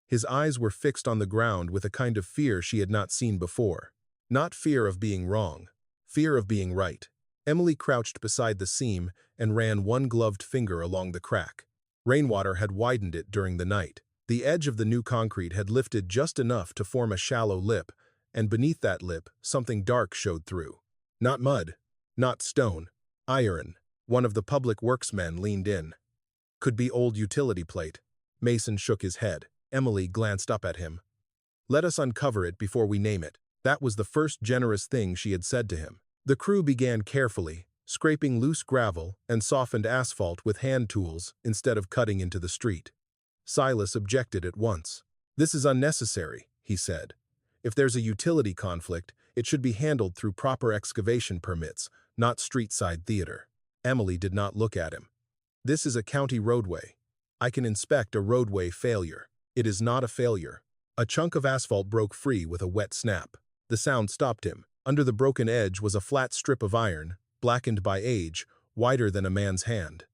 His eyes were fixed on the ground with a kind of fear she had not seen before. Not fear of being wrong. Fear of being right. Emily crouched beside the seam and ran one gloved finger along the crack. Rainwater had widened it during the night. The edge of the new concrete had lifted just enough to form a shallow lip, and beneath that lip, something dark showed through. Not mud. Not stone. Iron. One of the public works men leaned in. Could be old utility plate. Mason shook his head. Emily glanced up at him. "Let us uncover it before we name it." That was the first generous thing she had said to him. The crew began carefully, scraping loose gravel and softened asphalt with hand tools instead of cutting into the street. Silas objected at once. "This is unnecessary," he said. "If there's a utility conflict, it should be handled through proper excavation permits, not street-side theater." Emily did not look at him. "This is a county roadway. I can inspect a roadway failure. It is not a failure." A chunk of asphalt broke free with a wet snap. The sound stopped him. Under the broken edge was a flat strip of iron, blackened by age, wider than a man's hand.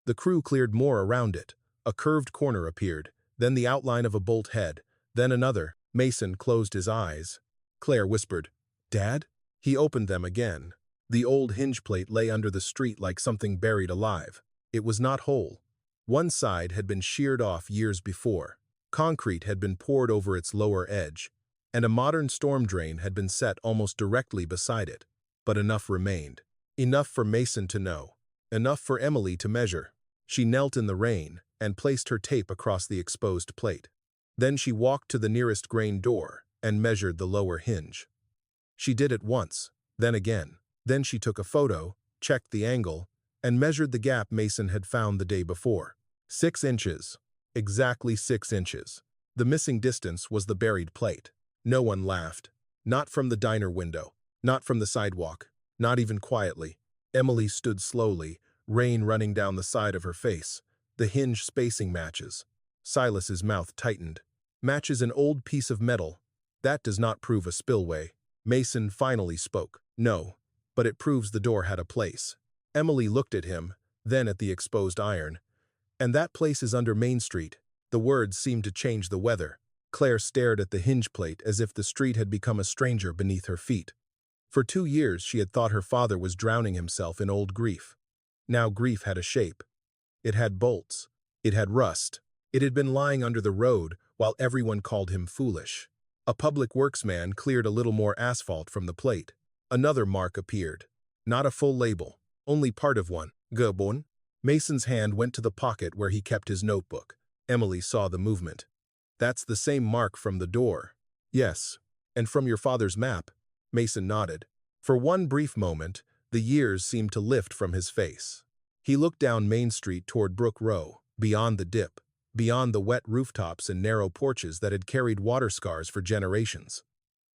The crew cleared more around it. A curved corner appeared, then the outline of a bolt head, then another. Mason closed his eyes. Claire whispered, "Dad?" He opened them again. The old hinge plate lay under the street like something buried alive. It was not whole. One side had been sheared off years before. Concrete had been poured over its lower edge, and a modern storm drain had been set almost directly beside it. But enough remained. Enough for Mason to know. Enough for Emily to measure. She knelt in the rain and placed her tape across the exposed plate. Then she walked to the nearest grain door and measured the lower hinge. She did it once, then again. Then she took a photo, checked the angle, and measured the gap Mason had found the day before. 6 inches. Exactly 6 inches. The missing distance was the buried plate. No one laughed. Not from the diner window. Not from the sidewalk. Not even quietly. Emily stood slowly, rain running down the side of her face. The hinge spacing matches. Silas's mouth tightened. Matches an old piece of metal. That does not prove a spillway. Mason finally spoke. No, but it proves the door had a place. Emily looked at him, then at the exposed iron. And that place is under Main Street. The words seemed to change the weather. Claire stared at the hinge plate as if the street had become a stranger beneath her feet. For 2 years she had thought her father was drowning himself in old grief. Now grief had a shape. It had bolts. It had rust. It had been lying under the road while everyone called him foolish. A public works man cleared a little more asphalt from the plate. Another mark appeared. Not a full label, only part of one. Gebon. Mason's hand went to the pocket where he kept his notebook. Emily saw the movement. That's the same mark from the door. Yes, and from your father's map. Mason nodded. For one brief moment, the years seemed to lift from his face. He looked down Main Street toward Brook Row, beyond the dip, beyond the wet rooftops and narrow porches that had carried water scars for generations.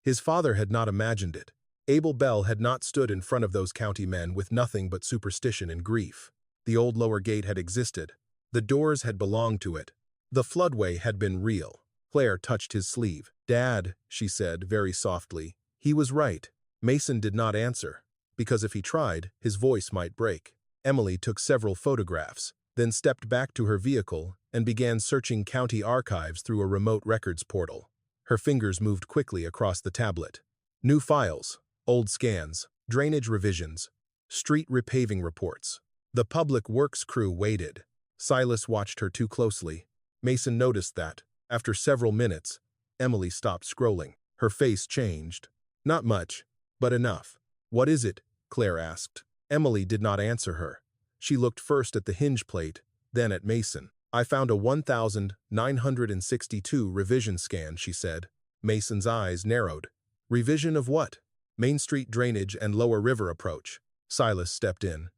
His father had not imagined it. Abel Bell had not stood in front of those county men with nothing but superstition and grief. The old lower gate had existed. The doors had belonged to it. The floodway had been real. Claire touched his sleeve. "Dad," she said very softly. He was right. Mason did not answer, because if he tried, his voice might break. Emily took several photographs, then stepped back to her vehicle and began searching county archives through a remote records portal. Her fingers moved quickly across the tablet. New files, old scans, drainage revisions, street repaving reports. The public works crew waited. Silas watched her too closely. Mason noticed that, after several minutes, Emily stopped scrolling. Her face changed. Not much, but enough. "What is it?" Claire asked. Emily did not answer her. She looked first at the hinge plate, then at Mason. "I found a 1962 revision scan," she said. Mason's eyes narrowed. "Revision of what?" "Main Street drainage and lower river approach." Silas stepped in.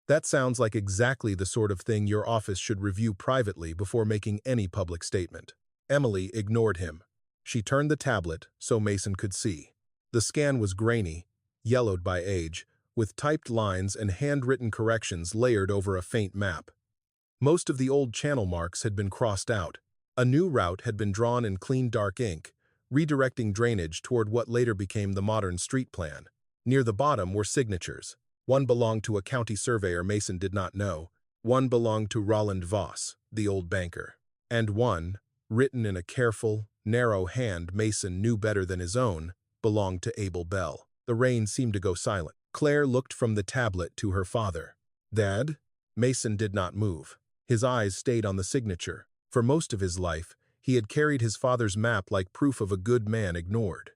"That sounds like exactly the sort of thing your office should review privately before making any public statement." Emily ignored him. She turned the tablet so Mason could see. The scan was grainy, yellowed by age, with typed lines and handwritten corrections layered over a faint map. Most of the old channel marks had been crossed out. A new route had been drawn in clean dark ink, redirecting drainage toward what later became the modern street plan. Near the bottom were signatures. One belonged to a county surveyor Mason did not know. One belonged to Roland Voss, the old banker. And one, written in a careful, narrow hand Mason knew better than his own, belonged to Abel Bell. The rain seemed to go silent. Claire looked from the tablet to her father. "Dad?" Mason did not move. His eyes stayed on the signature. For most of his life, he had carried his father's map like proof of a good man ignored.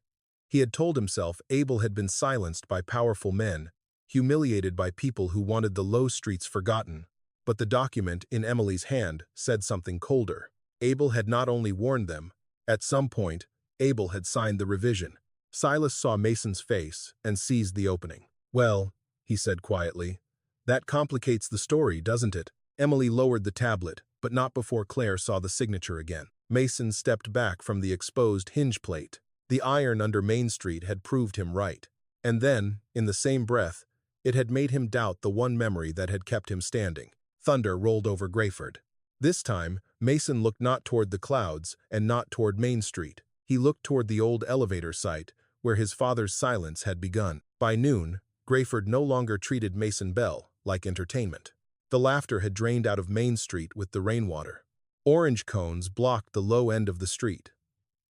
He had told himself Abel had been silenced by powerful men, humiliated by people who wanted the low streets forgotten. But the document in Emily's hand said something colder. Abel had not only warned them. At some point, Abel had signed the revision. Silas saw Mason's face and seized the opening. "Well," he said quietly, "that complicates the story, doesn't it?" Emily lowered the tablet, but not before Claire saw the signature again. Mason stepped back from the exposed hinge plate. The iron under Main Street had proved him right. And then, in the same breath, it had made him doubt the one memory that had kept him standing. Thunder rolled over Grayford. This time, Mason looked not toward the clouds and not toward Main Street. He looked toward the old elevator site, where his father's silence had begun. By noon, Grayford no longer treated Mason Bell like entertainment. The laughter had drained out of Main Street with the rainwater. Orange cones blocked the low end of the street.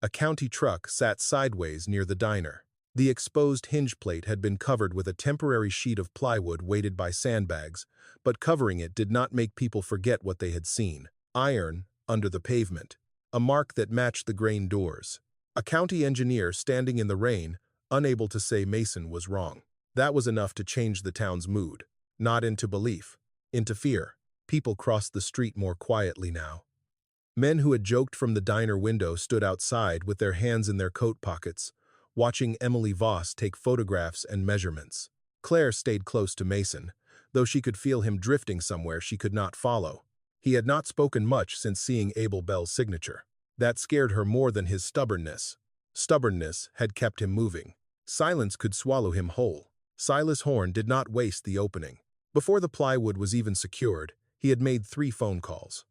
A county truck sat sideways near the diner. The exposed hinge plate had been covered with a temporary sheet of plywood weighted by sandbags, but covering it did not make people forget what they had seen. Iron under the pavement. A mark that matched the grain doors. A county engineer standing in the rain, unable to say Mason was wrong. That was enough to change the town's mood. Not into belief, into fear. People crossed the street more quietly now. Men who had joked from the diner window stood outside with their hands in their coat pockets, watching Emily Voss take photographs and measurements. Claire stayed close to Mason, though she could feel him drifting somewhere she could not follow. He had not spoken much since seeing Abel Bell's signature. That scared her more than his stubbornness. Stubbornness had kept him moving. Silence could swallow him whole. Silas Horn did not waste the opening. Before the plywood was even secured, he had made 3 phone calls.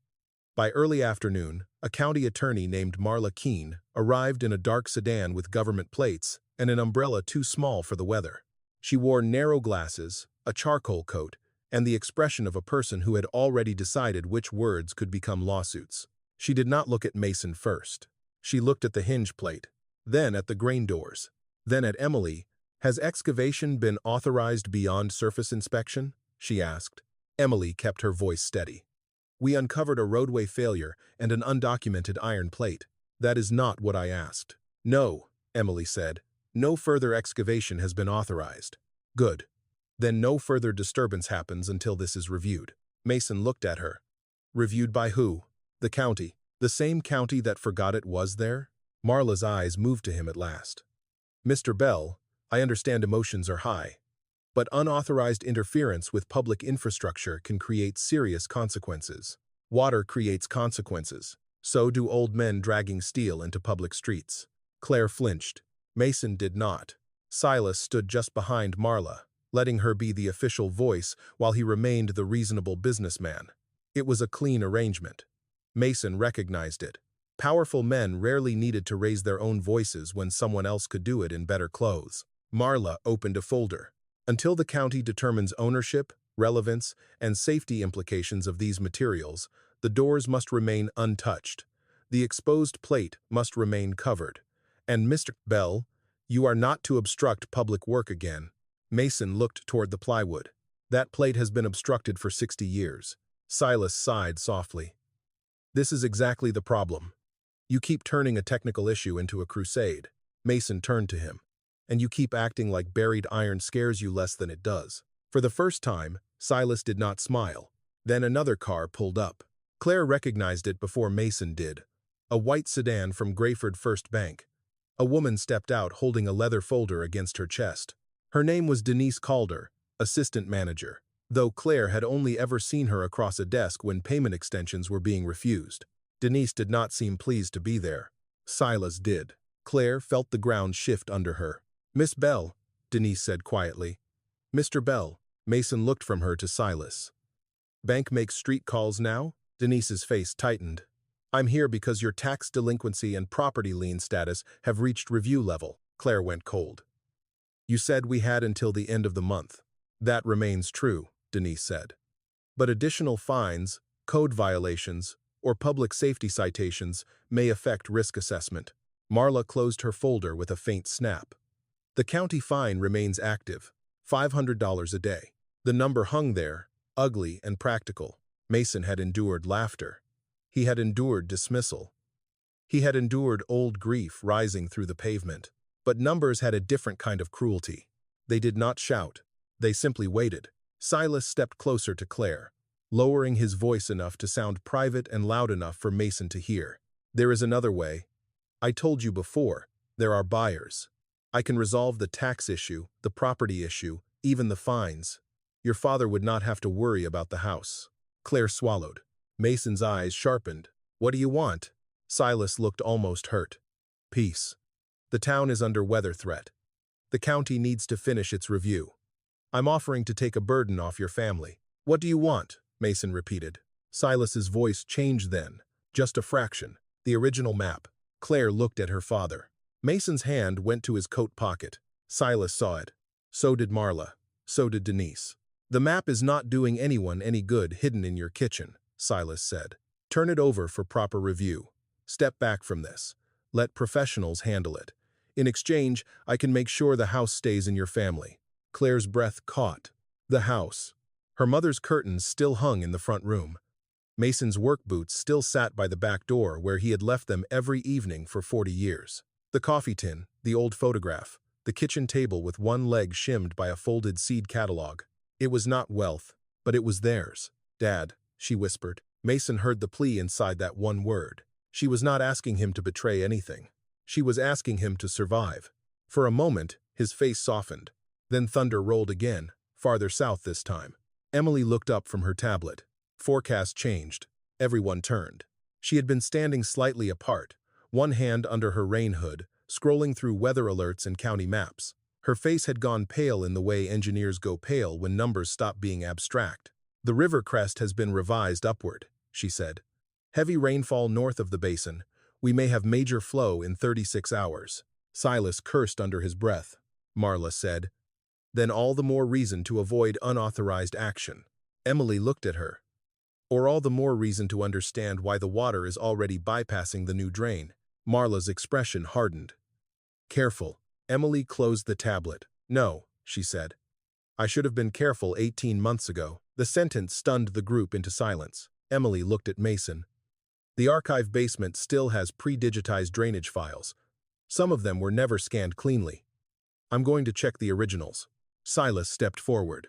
By early afternoon, a county attorney named Marla Keene arrived in a dark sedan with government plates and an umbrella too small for the weather. She wore narrow glasses, a charcoal coat, and the expression of a person who had already decided which words could become lawsuits. She did not look at Mason first. She looked at the hinge plate, then at the grain doors, then at Emily. "Has excavation been authorized beyond surface inspection?" she asked. Emily kept her voice steady. "We uncovered a roadway failure and an undocumented iron plate. That is not what I asked." "No," Emily said. "No further excavation has been authorized." "Good. Then no further disturbance happens until this is reviewed." Mason looked at her. "Reviewed by who?" "The county." "The same county that forgot it was there?" Marla's eyes moved to him at last. "Mr. Bell, I understand emotions are high, but unauthorized interference with public infrastructure can create serious consequences. Water creates consequences. So do old men dragging steel into public streets." Claire flinched. Mason did not. Silas stood just behind Marla, letting her be the official voice while he remained the reasonable businessman. It was a clean arrangement. Mason recognized it. Powerful men rarely needed to raise their own voices when someone else could do it in better clothes. Marla opened a folder. "Until the county determines ownership, relevance, and safety implications of these materials, the doors must remain untouched. The exposed plate must remain covered. And Mr. Bell, you are not to obstruct public work again." Mason looked toward the plywood. "That plate has been obstructed for 60 years. Silas sighed softly. "This is exactly the problem. You keep turning a technical issue into a crusade." Mason turned to him. "And you keep acting like buried iron scares you less than it does." For the first time, Silas did not smile. Then another car pulled up. Claire recognized it before Mason did. A white sedan from Grayford First Bank. A woman stepped out holding a leather folder against her chest. Her name was Denise Calder, assistant manager, though Claire had only ever seen her across a desk when payment extensions were being refused. Denise did not seem pleased to be there. Silas did. Claire felt the ground shift under her. "Miss Bell," Denise said quietly. "Mr. Bell." Mason looked from her to Silas. "Bank makes street calls now?" Denise's face tightened. "I'm here because your tax delinquency and property lien status have reached review level." Claire went cold. "You said we had until the end of the month." "That remains true," Denise said. "But additional fines, code violations, or public safety citations may affect risk assessment." Marla closed her folder with a faint snap. "The county fine remains active, $500 a day." The number hung there, ugly and practical. Mason had endured laughter. He had endured dismissal. He had endured old grief rising through the pavement. But numbers had a different kind of cruelty. They did not shout. They simply waited. Silas stepped closer to Claire, lowering his voice enough to sound private and loud enough for Mason to hear. "There is another way. I told you before, there are buyers. I can resolve the tax issue, the property issue, even the fines. Your father would not have to worry about the house." Claire swallowed. Mason's eyes sharpened. "What do you want?" Silas looked almost hurt. "Peace. The town is under weather threat. The county needs to finish its review. I'm offering to take a burden off your family." "What do you want?" Mason repeated. Silas's voice changed then, just a fraction. "The original map." Claire looked at her father. Mason's hand went to his coat pocket. Silas saw it. So did Marla. So did Denise. "The map is not doing anyone any good hidden in your kitchen," Silas said. "Turn it over for proper review. Step back from this. Let professionals handle it. In exchange, I can make sure the house stays in your family." Claire's breath caught. The house. Her mother's curtains still hung in the front room. Mason's work boots still sat by the back door where he had left them every evening for 40 years. The coffee tin, the old photograph, the kitchen table with one leg shimmed by a folded seed catalog. It was not wealth, but it was theirs. "Dad," she whispered. Mason heard the plea inside that one word. She was not asking him to betray anything. She was asking him to survive. For a moment, his face softened. Then thunder rolled again, farther south this time. Emily looked up from her tablet. Forecast changed. Everyone turned. She had been standing slightly apart, one hand under her rain hood, scrolling through weather alerts and county maps. Her face had gone pale in the way engineers go pale when numbers stop being abstract. "The river crest has been revised upward," she said. "Heavy rainfall north of the basin. We may have major flow in 36 hours. Silas cursed under his breath. Marla said, "Then all the more reason to avoid unauthorized action." Emily looked at her. "Or all the more reason to understand why the water is already bypassing the new drain." Marla's expression hardened. "Careful." Emily closed the tablet. "No," she said. "I should have been careful 18 months ago." The sentence stunned the group into silence. Emily looked at Mason. "The archive basement still has pre-digitized drainage files. Some of them were never scanned cleanly. I'm going to check the originals." Silas stepped forward.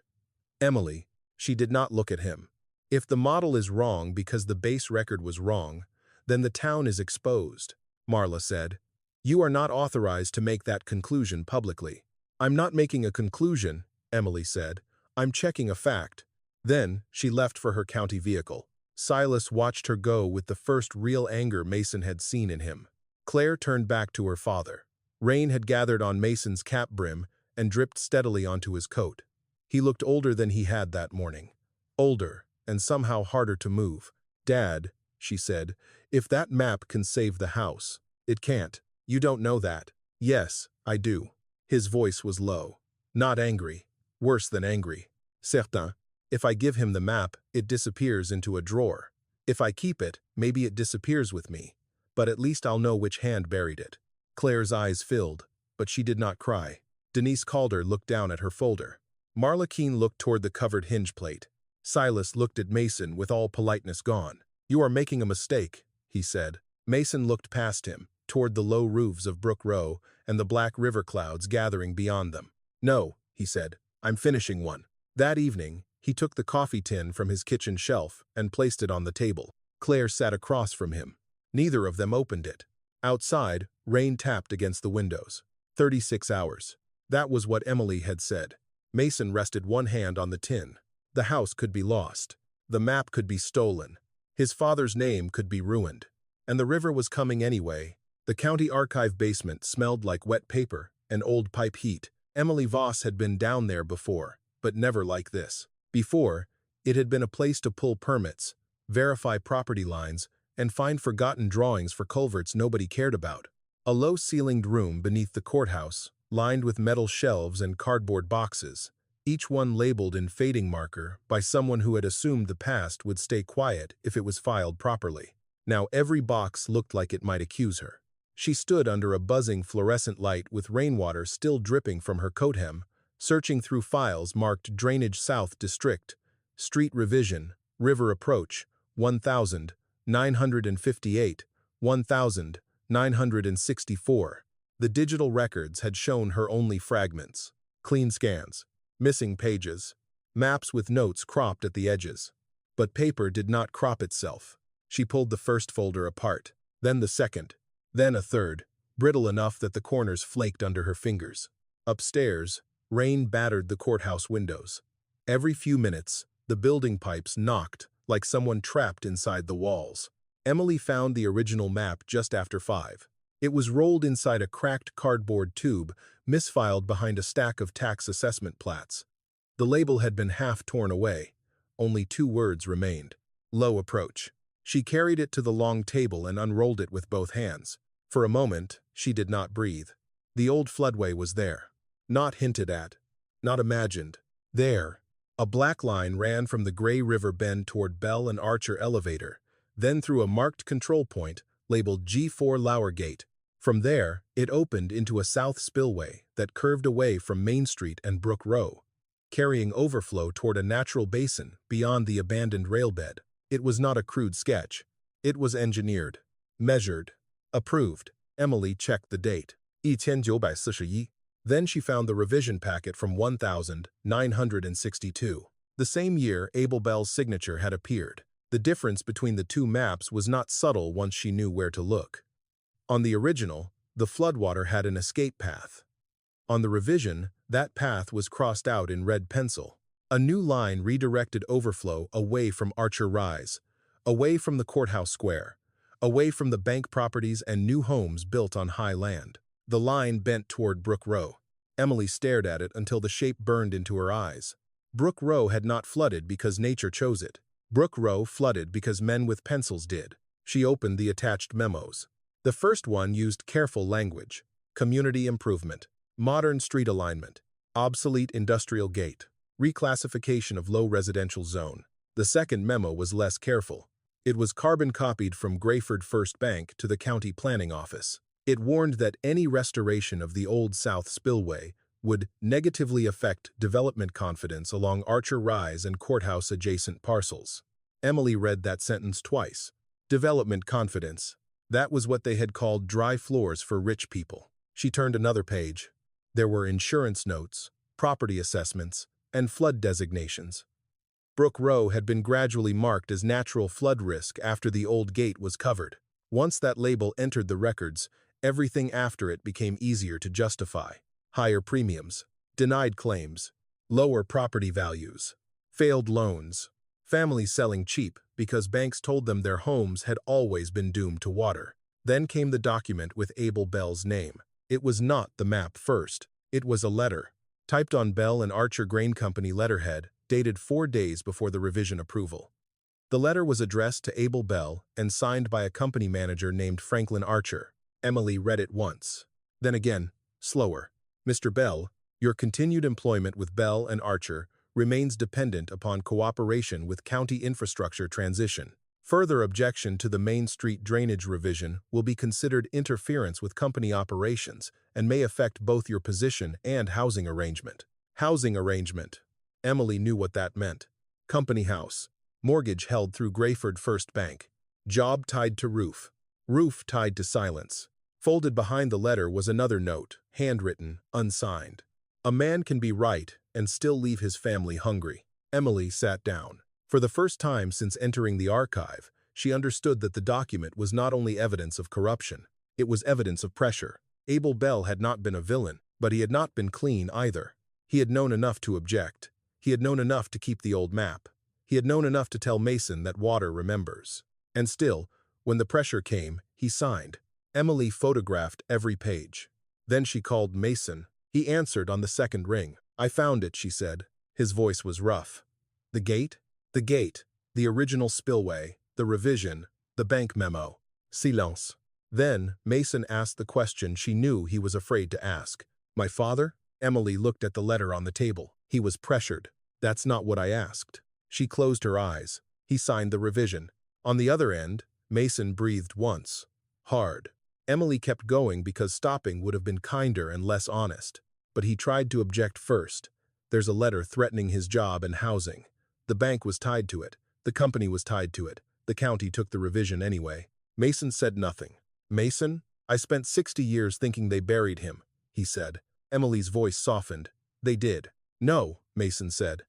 "Emily," she did not look at him. "If the model is wrong because the base record was wrong, then the town is exposed," Marla said. "You are not authorized to make that conclusion publicly." "I'm not making a conclusion," Emily said. "I'm checking a fact." Then she left for her county vehicle. Silas watched her go with the first real anger Mason had seen in him. Claire turned back to her father. Rain had gathered on Mason's cap brim and dripped steadily onto his coat. He looked older than he had that morning. Older, and somehow harder to move. "Dad," she said, "if that map can save the house." "It can't. You don't know that." "Yes, I do." His voice was low. Not angry. Worse than angry. "Certain. If I give him the map, it disappears into a drawer. If I keep it, maybe it disappears with me. But at least I'll know which hand buried it." Claire's eyes filled, but she did not cry. Denise Calder looked down at her folder. Marla Keene looked toward the covered hinge plate. Silas looked at Mason with all politeness gone. "You are making a mistake," he said. Mason looked past him, toward the low roofs of Brook Row and the black river clouds gathering beyond them. "No," he said, "I'm finishing one." That evening, he took the coffee tin from his kitchen shelf and placed it on the table. Claire sat across from him. Neither of them opened it. Outside, rain tapped against the windows. 36 hours. That was what Emily had said. Mason rested one hand on the tin. The house could be lost. The map could be stolen. His father's name could be ruined. And the river was coming anyway. The county archive basement smelled like wet paper and old pipe heat. Emily Voss had been down there before, but never like this. Before, it had been a place to pull permits, verify property lines, and find forgotten drawings for culverts nobody cared about. A low-ceilinged room beneath the courthouse, lined with metal shelves and cardboard boxes, each one labeled in fading marker by someone who had assumed the past would stay quiet if it was filed properly. Now every box looked like it might accuse her. She stood under a buzzing fluorescent light with rainwater still dripping from her coat hem, searching through files marked Drainage South District, Street Revision, River Approach, 1,958, 1,964. The digital records had shown her only fragments. Clean scans, missing pages, maps with notes cropped at the edges. But paper did not crop itself. She pulled the first folder apart, then the second, then a third, brittle enough that the corners flaked under her fingers. Upstairs, rain battered the courthouse windows. Every few minutes, the building pipes knocked like someone trapped inside the walls. Emily found the original map just after 5. It was rolled inside a cracked cardboard tube, misfiled behind a stack of tax assessment plats. The label had been half torn away. Only 2 words remained. Low approach. She carried it to the long table and unrolled it with both hands. For a moment, she did not breathe. The old floodway was there. Not hinted at. Not imagined. There. A black line ran from the Gray River bend toward Bell and Archer Elevator, then through a marked control point labeled G4 Lower Gate. From there, it opened into a south spillway that curved away from Main Street and Brook Row, carrying overflow toward a natural basin beyond the abandoned railbed. It was not a crude sketch. It was engineered, measured, approved. Emily checked the date. 1941. Then she found the revision packet from 1962. The same year Abel Bell's signature had appeared. The difference between the 2 maps was not subtle once she knew where to look. On the original, the floodwater had an escape path. On the revision, that path was crossed out in red pencil. A new line redirected overflow away from Archer Rise, away from the courthouse square, away from the bank properties and new homes built on high land. The line bent toward Brook Row. Emily stared at it until the shape burned into her eyes. Brook Row had not flooded because nature chose it. Brook Row flooded because men with pencils did. She opened the attached memos. The first one used careful language: community improvement, modern street alignment, obsolete industrial gate, reclassification of low residential zone. The second memo was less careful. It was carbon copied from Grayford First Bank to the county planning office. It warned that any restoration of the Old South Spillway would negatively affect development confidence along Archer Rise and courthouse-adjacent parcels. Emily read that sentence twice. Development confidence. That was what they had called dry floors for rich people. She turned another page. There were insurance notes, property assessments, and flood designations. Brook Row had been gradually marked as natural flood risk after the old gate was covered. Once that label entered the records, everything after it became easier to justify. Higher premiums, denied claims, lower property values, failed loans, families selling cheap because banks told them their homes had always been doomed to water. Then came the document with Abel Bell's name. It was not the map first. It was a letter, typed on Bell and Archer Grain Company letterhead, dated 4 days before the revision approval. The letter was addressed to Abel Bell and signed by a company manager named Franklin Archer. Emily read it once. Then again, slower. Mr. Bell, your continued employment with Bell and Archer remains dependent upon cooperation with county infrastructure transition. Further objection to the Main Street drainage revision will be considered interference with company operations and may affect both your position and housing arrangement. Housing arrangement. Emily knew what that meant. Company house. Mortgage held through Grayford First Bank. Job tied to roof. Roof tied to silence. Folded behind the letter was another note, handwritten, unsigned. A man can be right and still leave his family hungry. Emily sat down. For the first time since entering the archive, she understood that the document was not only evidence of corruption, it was evidence of pressure. Abel Bell had not been a villain, but he had not been clean either. He had known enough to object. He had known enough to keep the old map. He had known enough to tell Mason that water remembers. And still, when the pressure came, he signed. Emily photographed every page. Then she called Mason. He answered on the second ring. I found it, she said. His voice was rough. The gate? The gate. The original spillway. The revision. The bank memo. Silence. Then, Mason asked the question she knew he was afraid to ask. My father? Emily looked at the letter on the table. He was pressured. That's not what I asked. She closed her eyes. He signed the revision. On the other end, Mason breathed once. Hard. Emily kept going because stopping would have been kinder and less honest. But he tried to object first. There's a letter threatening his job and housing. The bank was tied to it. The company was tied to it. The county took the revision anyway. Mason said nothing. Mason? I spent 60 years thinking they buried him, he said. Emily's voice softened. They did. No, Mason said.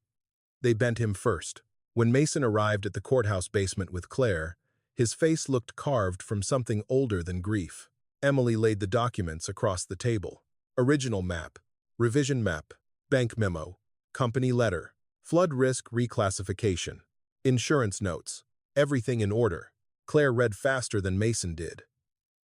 They bent him first. When Mason arrived at the courthouse basement with Claire, his face looked carved from something older than grief. Emily laid the documents across the table. Original map, revision map, bank memo, company letter, flood risk reclassification, insurance notes, everything in order. Claire read faster than Mason did.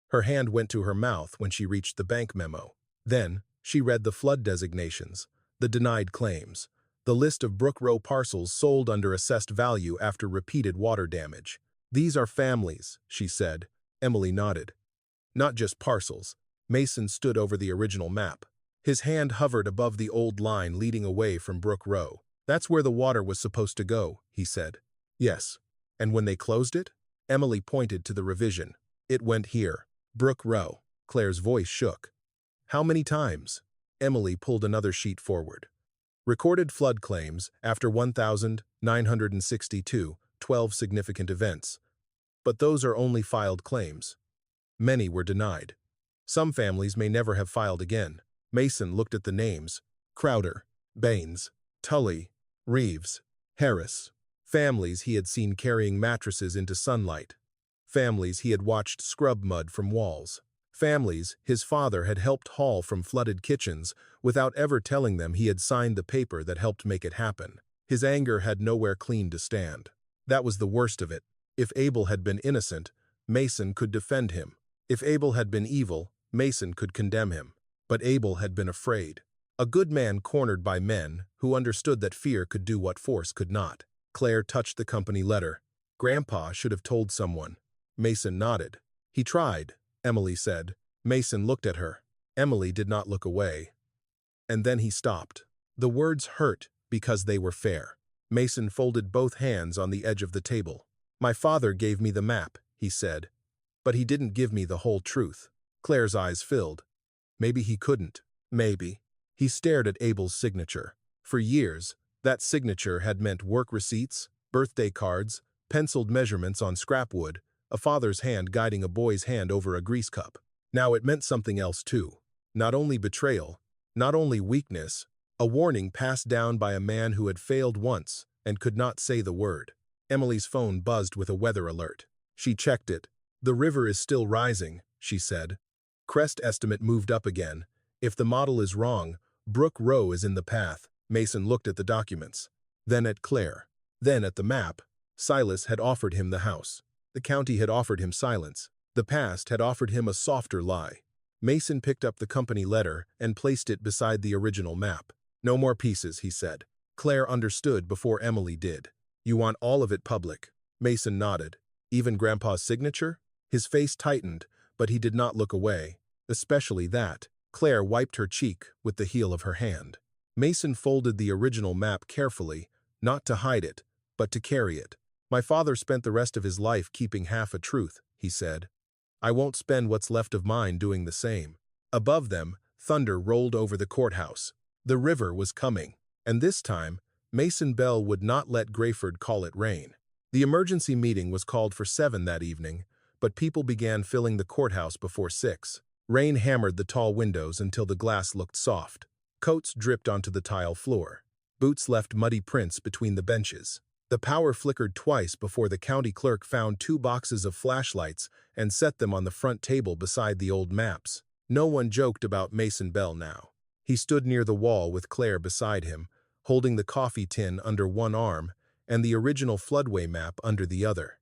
Her hand went to her mouth when she reached the bank memo. Then, she read the flood designations, the denied claims, the list of Brook Row parcels sold under assessed value after repeated water damage. These are families, she said. Emily nodded. Not just parcels. Mason stood over the original map. His hand hovered above the old line leading away from Brook Row. That's where the water was supposed to go, he said. Yes. And when they closed it? Emily pointed to the revision. It went here. Brook Row. Claire's voice shook. How many times? Emily pulled another sheet forward. Recorded flood claims after 1,962, 12 significant events. But those are only filed claims. Many were denied. Some families may never have filed again. Mason looked at the names. Crowder, Baines, Tully, Reeves, Harris. Families he had seen carrying mattresses into sunlight. Families he had watched scrub mud from walls. Families his father had helped haul from flooded kitchens without ever telling them he had signed the paper that helped make it happen. His anger had nowhere clean to stand. That was the worst of it. If Abel had been innocent, Mason could defend him. If Abel had been evil, Mason could condemn him. But Abel had been afraid. A good man cornered by men who understood that fear could do what force could not. Claire touched the company letter. Grandpa should have told someone. Mason nodded. He tried, Emily said. Mason looked at her. Emily did not look away. And then he stopped. The words hurt because they were fair. Mason folded both hands on the edge of the table. My father gave me the map, he said. But he didn't give me the whole truth. Claire's eyes filled. Maybe he couldn't. Maybe. He stared at Abel's signature. For years, that signature had meant work receipts, birthday cards, penciled measurements on scrap wood, a father's hand guiding a boy's hand over a grease cup. Now it meant something else too. Not only betrayal, not only weakness, a warning passed down by a man who had failed once and could not say the word. Emily's phone buzzed with a weather alert. She checked it. The river is still rising, she said. Crest estimate moved up again. If the model is wrong, Brook Row is in the path. Mason looked at the documents. Then at Claire. Then at the map. Silas had offered him the house. The county had offered him silence. The past had offered him a softer lie. Mason picked up the company letter and placed it beside the original map. No more pieces, he said. Claire understood before Emily did. You want all of it public. Mason nodded. Even Grandpa's signature? His face tightened, but he did not look away. Especially that. Claire wiped her cheek with the heel of her hand. Mason folded the original map carefully, not to hide it, but to carry it. My father spent the rest of his life keeping half a truth, he said. I won't spend what's left of mine doing the same. Above them, thunder rolled over the courthouse. The river was coming, and this time, Mason Bell would not let Grayford call it rain. The emergency meeting was called for 7 that evening, but people began filling the courthouse before 6. Rain hammered the tall windows until the glass looked soft. Coats dripped onto the tile floor. Boots left muddy prints between the benches. The power flickered twice before the county clerk found 2 boxes of flashlights and set them on the front table beside the old maps. No one joked about Mason Bell now. He stood near the wall with Claire beside him, holding the coffee tin under one arm and the original floodway map under the other.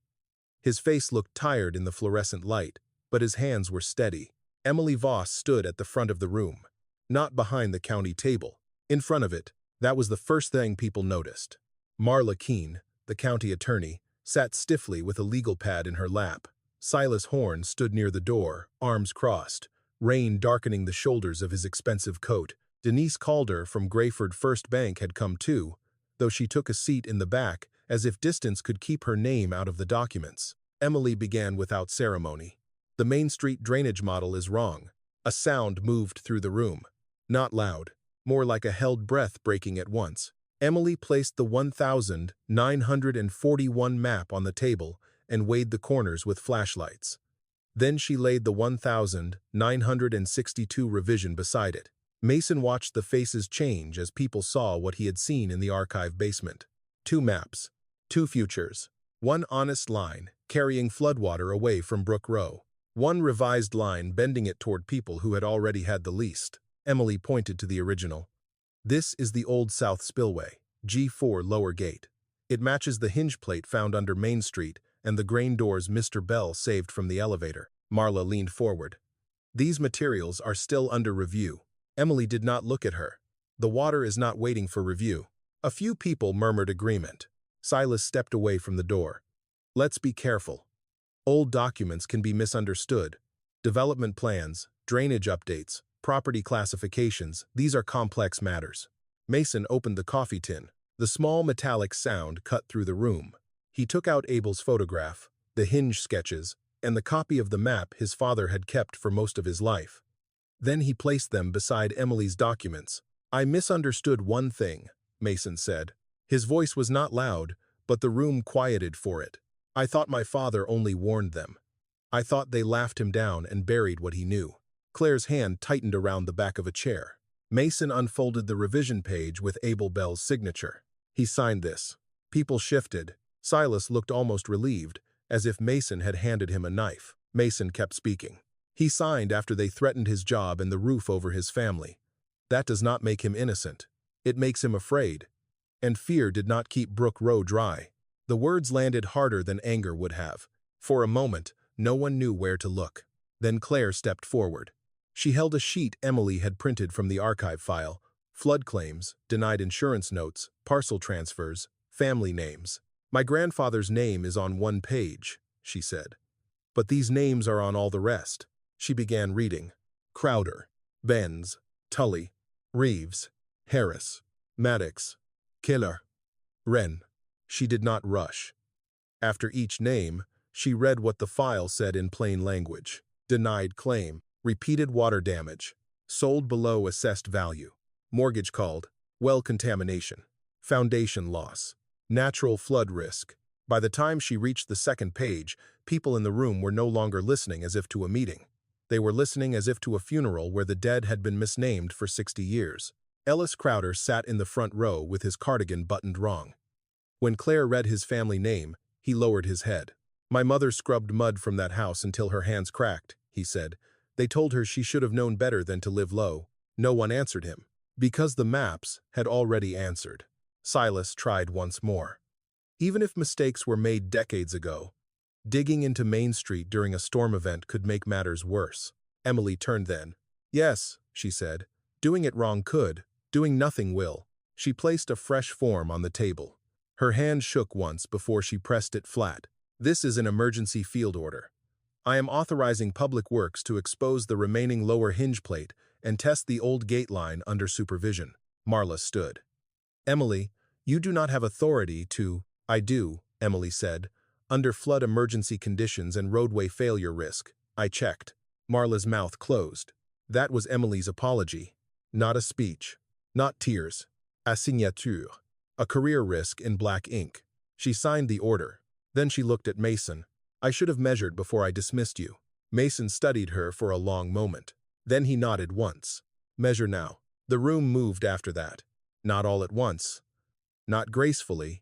His face looked tired in the fluorescent light, but his hands were steady. Emily Voss stood at the front of the room, not behind the county table. In front of it, that was the first thing people noticed. Marla Keene, the county attorney, sat stiffly with a legal pad in her lap. Silas Horn stood near the door, arms crossed, rain darkening the shoulders of his expensive coat. Denise Calder from Grayford First Bank had come too, though she took a seat in the back as if distance could keep her name out of the documents. Emily began without ceremony. The Main Street drainage model is wrong. A sound moved through the room. Not loud, more like a held breath breaking at once. Emily placed the 1,941 map on the table and weighed the corners with flashlights. Then she laid the 1,962 revision beside it. Mason watched the faces change as people saw what he had seen in the archive basement. 2 maps, 2 futures. 1 honest line, carrying floodwater away from Brook Row. 1 revised line bending it toward people who had already had the least. Emily pointed to the original. This is the old South Spillway, G4 lower gate. It matches the hinge plate found under Main Street and the grain doors Mr. Bell saved from the elevator. Marla leaned forward. These materials are still under review. Emily did not look at her. The water is not waiting for review. A few people murmured agreement. Silas stepped away from the door. Let's be careful. Old documents can be misunderstood. Development plans, drainage updates, property classifications, these are complex matters. Mason opened the coffee tin. The small metallic sound cut through the room. He took out Abel's photograph, the hinge sketches, and the copy of the map his father had kept for most of his life. Then he placed them beside Emily's documents. I misunderstood one thing, Mason said. His voice was not loud, but the room quieted for it. I thought my father only warned them. I thought they laughed him down and buried what he knew. Claire's hand tightened around the back of a chair. Mason unfolded the revision page with Abel Bell's signature. He signed this. People shifted. Silas looked almost relieved, as if Mason had handed him a knife. Mason kept speaking. He signed after they threatened his job and the roof over his family. That does not make him innocent. It makes him afraid. And fear did not keep Brook Row dry. The words landed harder than anger would have. For a moment, no one knew where to look. Then Claire stepped forward. She held a sheet Emily had printed from the archive file: flood claims, denied insurance notes, parcel transfers, family names. "My grandfather's name is on one page," she said. "But these names are on all the rest." She began reading. Crowder, Benz, Tully, Reeves, Harris, Maddox, Keller, Wren. She did not rush. After each name, she read what the file said in plain language. Denied claim, repeated water damage, sold below assessed value, mortgage called, well contamination, foundation loss, natural flood risk. By the time she reached the second page, people in the room were no longer listening as if to a meeting. They were listening as if to a funeral where the dead had been misnamed for 60 years. Ellis Crowder sat in the front row with his cardigan buttoned wrong. When Claire read his family name, he lowered his head. "My mother scrubbed mud from that house until her hands cracked," he said. "They told her she should have known better than to live low." No one answered him, because the maps had already answered. Silas tried once more. Even if mistakes were made decades ago, digging into Main Street during a storm event could make matters worse. Emily turned then. "Yes," she said. "Doing it wrong could. Doing nothing will." She placed a fresh form on the table. Her hand shook once before she pressed it flat. "This is an emergency field order. I am authorizing Public Works to expose the remaining lower hinge plate and test the old gate line under supervision." Marla stood. "Emily, you do not have authority to—" "I do," Emily said. "Under flood emergency conditions and roadway failure risk. I checked." Marla's mouth closed. That was Emily's apology. Not a speech. Not tears. A signature. A career risk in black ink. She signed the order. Then she looked at Mason. "I should have measured before I dismissed you." Mason studied her for a long moment. Then he nodded once. "Measure now." The room moved after that. Not all at once. Not gracefully.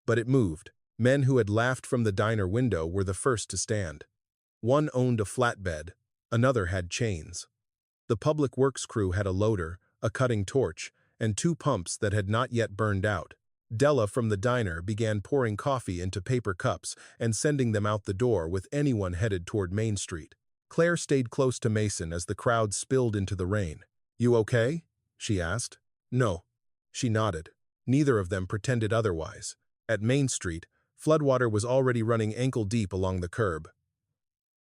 But it moved. Men who had laughed from the diner window were the first to stand. One owned a flatbed. Another had chains. The Public Works crew had a loader, a cutting torch, and 2 pumps that had not yet burned out. Della from the diner began pouring coffee into paper cups and sending them out the door with anyone headed toward Main Street. Claire stayed close to Mason as the crowd spilled into the rain. "You okay?" she asked. "No." She nodded. Neither of them pretended otherwise. At Main Street, floodwater was already running ankle-deep along the curb.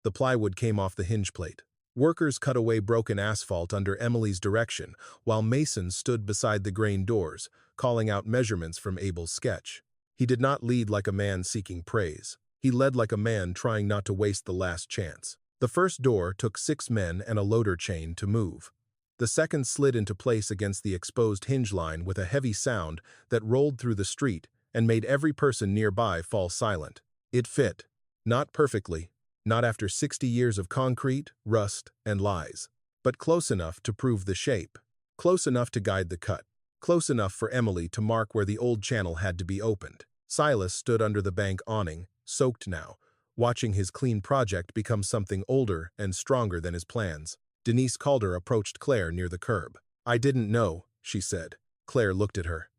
The plywood came off the hinge plate. Workers cut away broken asphalt under Emily's direction, while Mason stood beside the grain doors, calling out measurements from Abel's sketch. He did not lead like a man seeking praise. He led like a man trying not to waste the last chance. The first door took 6 men and a loader chain to move. The second slid into place against the exposed hinge line with a heavy sound that rolled through the street and made every person nearby fall silent. It fit. Not perfectly. Not after 60 years of concrete, rust, and lies. But close enough to prove the shape. Close enough to guide the cut. Close enough for Emily to mark where the old channel had to be opened. Silas stood under the bank awning, soaked now, watching his clean project become something older and stronger than his plans. Denise Calder approached Claire near the curb. "I didn't know," she said. Claire looked at her.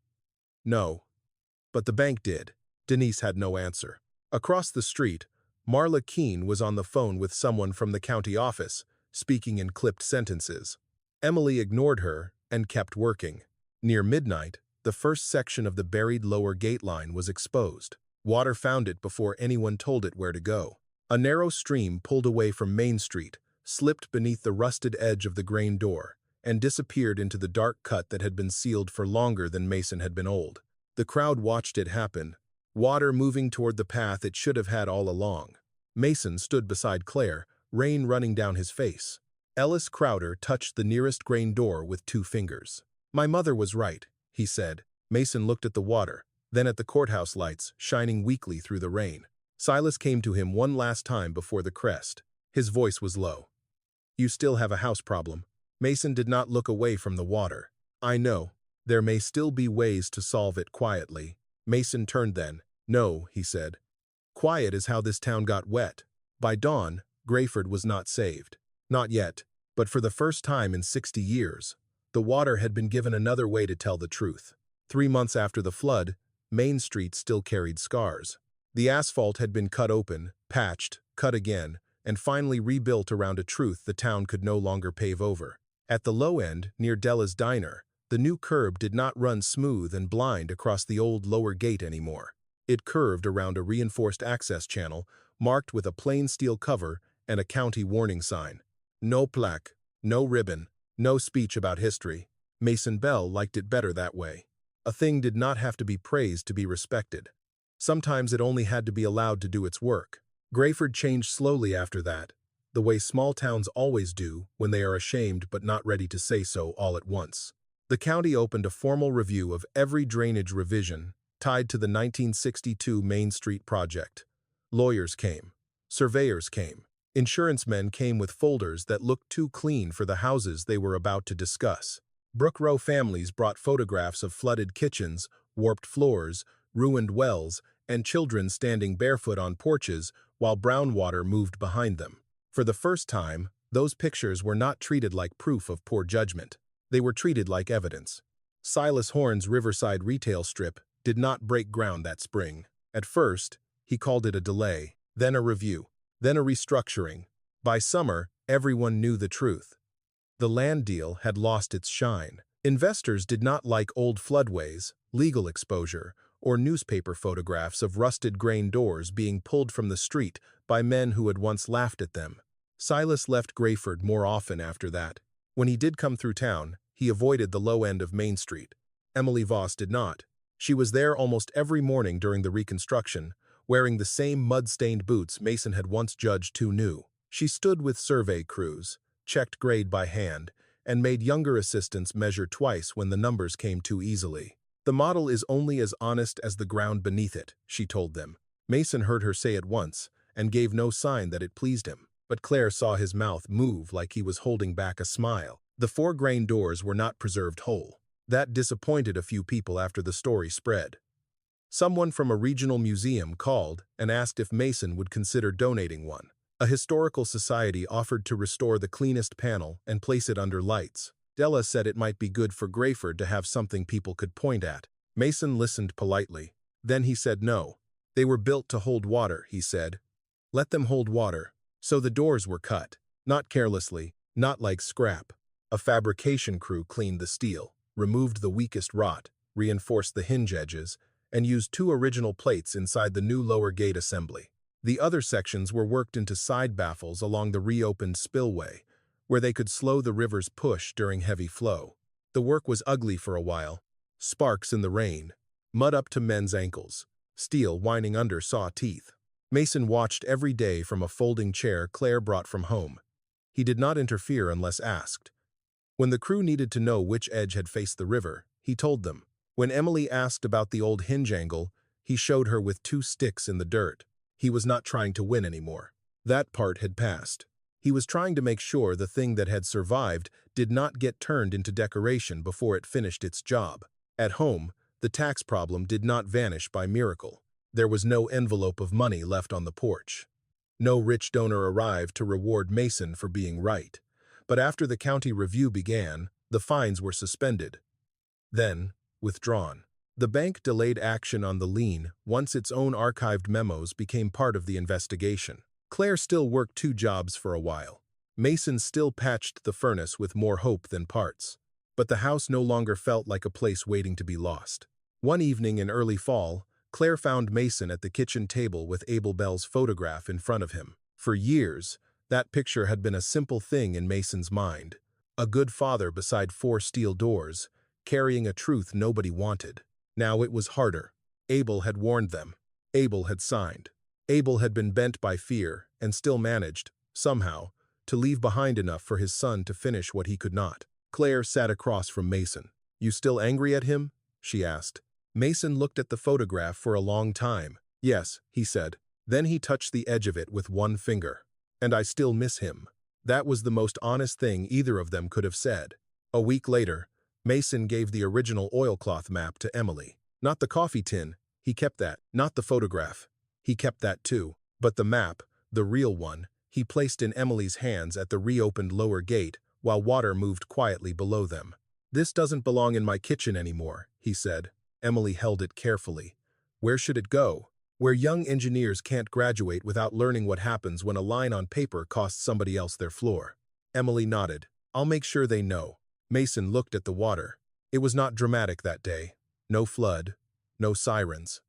"No. But the bank did." Denise had no answer. Across the street, Marla Keene was on the phone with someone from the county office, speaking in clipped sentences. Emily ignored her and kept working. Near midnight, the first section of the buried lower gate line was exposed. Water found it before anyone told it where to go. A narrow stream pulled away from Main Street, slipped beneath the rusted edge of the grain door, and disappeared into the dark cut that had been sealed for longer than Mason had been old. The crowd watched it happen, water moving toward the path it should have had all along. Mason stood beside Claire, rain running down his face. Ellis Crowder touched the nearest grain door with 2 fingers. "My mother was right," he said. Mason looked at the water, then at the courthouse lights shining weakly through the rain. Silas came to him one last time before the crest. His voice was low. "You still have a house problem." Mason did not look away from the water. "I know. There may still be ways to solve it quietly." Mason turned then. "No," he said. "Quiet is how this town got wet." By dawn, Grayford was not saved. Not yet, but for the first time in 60 years, the water had been given another way to tell the truth. 3 months after the flood, Main Street still carried scars. The asphalt had been cut open, patched, cut again, and finally rebuilt around a truth the town could no longer pave over. At the low end, near Della's diner, the new curb did not run smooth and blind across the old lower gate anymore. It curved around a reinforced access channel, marked with a plain steel cover and a county warning sign. No plaque, no ribbon, no speech about history. Mason Bell liked it better that way. A thing did not have to be praised to be respected. Sometimes it only had to be allowed to do its work. Grayford changed slowly after that, the way small towns always do when they are ashamed but not ready to say so all at once. The county opened a formal review of every drainage revision tied to the 1962 Main Street project. Lawyers came. Surveyors came. Insurance men came with folders that looked too clean for the houses they were about to discuss. Brook Row families brought photographs of flooded kitchens, warped floors, ruined wells, and children standing barefoot on porches while brown water moved behind them. For the first time, those pictures were not treated like proof of poor judgment. They were treated like evidence. Silas Horne's Riverside retail strip did not break ground that spring. At first, he called it a delay, then a review, then a restructuring. By summer, everyone knew the truth. The land deal had lost its shine. Investors did not like old floodways, legal exposure, or newspaper photographs of rusted grain doors being pulled from the street by men who had once laughed at them. Silas left Grayford more often after that. When he did come through town, he avoided the low end of Main Street. Emily Voss did not. She was there almost every morning during the reconstruction, wearing the same mud-stained boots Mason had once judged too new. She stood with survey crews, checked grade by hand, and made younger assistants measure twice when the numbers came too easily. The model is only as honest as the ground beneath it, she told them. Mason heard her say it once, and gave no sign that it pleased him. But Claire saw his mouth move like he was holding back a smile. The 4 grain doors were not preserved whole. That disappointed a few people after the story spread. Someone from a regional museum called and asked if Mason would consider donating one. A historical society offered to restore the cleanest panel and place it under lights. Della said it might be good for Grayford to have something people could point at. Mason listened politely. Then he said no. They were built to hold water, he said. Let them hold water. So the doors were cut. Not carelessly, not like scrap. A fabrication crew cleaned the steel, removed the weakest rot, reinforced the hinge edges, and used 2 original plates inside the new lower gate assembly. The other sections were worked into side baffles along the reopened spillway, where they could slow the river's push during heavy flow. The work was ugly for a while. Sparks in the rain, mud up to men's ankles, steel whining under saw teeth. Mason watched every day from a folding chair Claire brought from home. He did not interfere unless asked. When the crew needed to know which edge had faced the river, he told them. When Emily asked about the old hinge angle, he showed her with 2 sticks in the dirt. He was not trying to win anymore. That part had passed. He was trying to make sure the thing that had survived did not get turned into decoration before it finished its job. At home, the tax problem did not vanish by miracle. There was no envelope of money left on the porch. No rich donor arrived to reward Mason for being right. But after the county review began, the fines were suspended. Then, withdrawn. The bank delayed action on the lien once its own archived memos became part of the investigation. Claire still worked 2 jobs for a while. Mason still patched the furnace with more hope than parts. But the house no longer felt like a place waiting to be lost. One evening in early fall, Claire found Mason at the kitchen table with Abel Bell's photograph in front of him. For years, that picture had been a simple thing in Mason's mind. A good father beside 4 steel doors, carrying a truth nobody wanted. Now it was harder. Abel had warned them. Abel had signed. Abel had been bent by fear and still managed, somehow, to leave behind enough for his son to finish what he could not. Claire sat across from Mason. "You still angry at him?" she asked. Mason looked at the photograph for a long time. "Yes," he said. Then he touched the edge of it with 1 finger. "And I still miss him." That was the most honest thing either of them could have said. A week later, Mason gave the original oilcloth map to Emily. Not the coffee tin, he kept that. Not the photograph, he kept that too. But the map, the real one, he placed in Emily's hands at the reopened lower gate while water moved quietly below them. "This doesn't belong in my kitchen anymore," he said. Emily held it carefully. Where should it go? Where young engineers can't graduate without learning what happens when a line on paper costs somebody else their floor. Emily nodded. I'll make sure they know. Mason looked at the water. It was not dramatic that day. No flood, no sirens,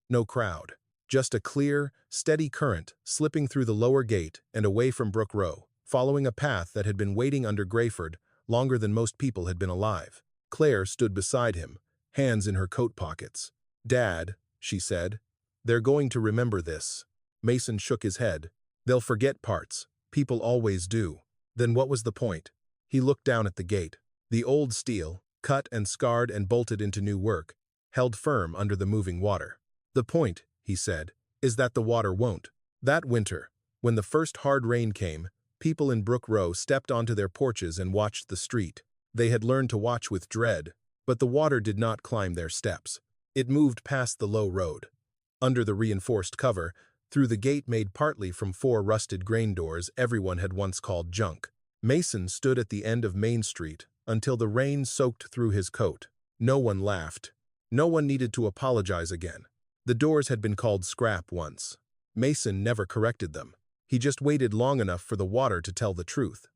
no crowd. Just a clear, steady current slipping through the lower gate and away from Brook Row, following a path that had been waiting under Grayford longer than most people had been alive. Claire stood beside him, hands in her coat pockets. Dad, she said, they're going to remember this. Mason shook his head. They'll forget parts. People always do. Then what was the point? He looked down at the gate. The old steel, cut and scarred and bolted into new work, held firm under the moving water. The point, he said, is that the water won't. That winter, when the first hard rain came, people in Brook Row stepped onto their porches and watched the street. They had learned to watch with dread, but the water did not climb their steps. It moved past the low road. Under the reinforced cover, through the gate made partly from 4 rusted grain doors everyone had once called junk. Mason stood at the end of Main Street until the rain soaked through his coat. No one laughed. No one needed to apologize again. The doors had been called scrap once. Mason never corrected them. He just waited long enough for the water to tell the truth.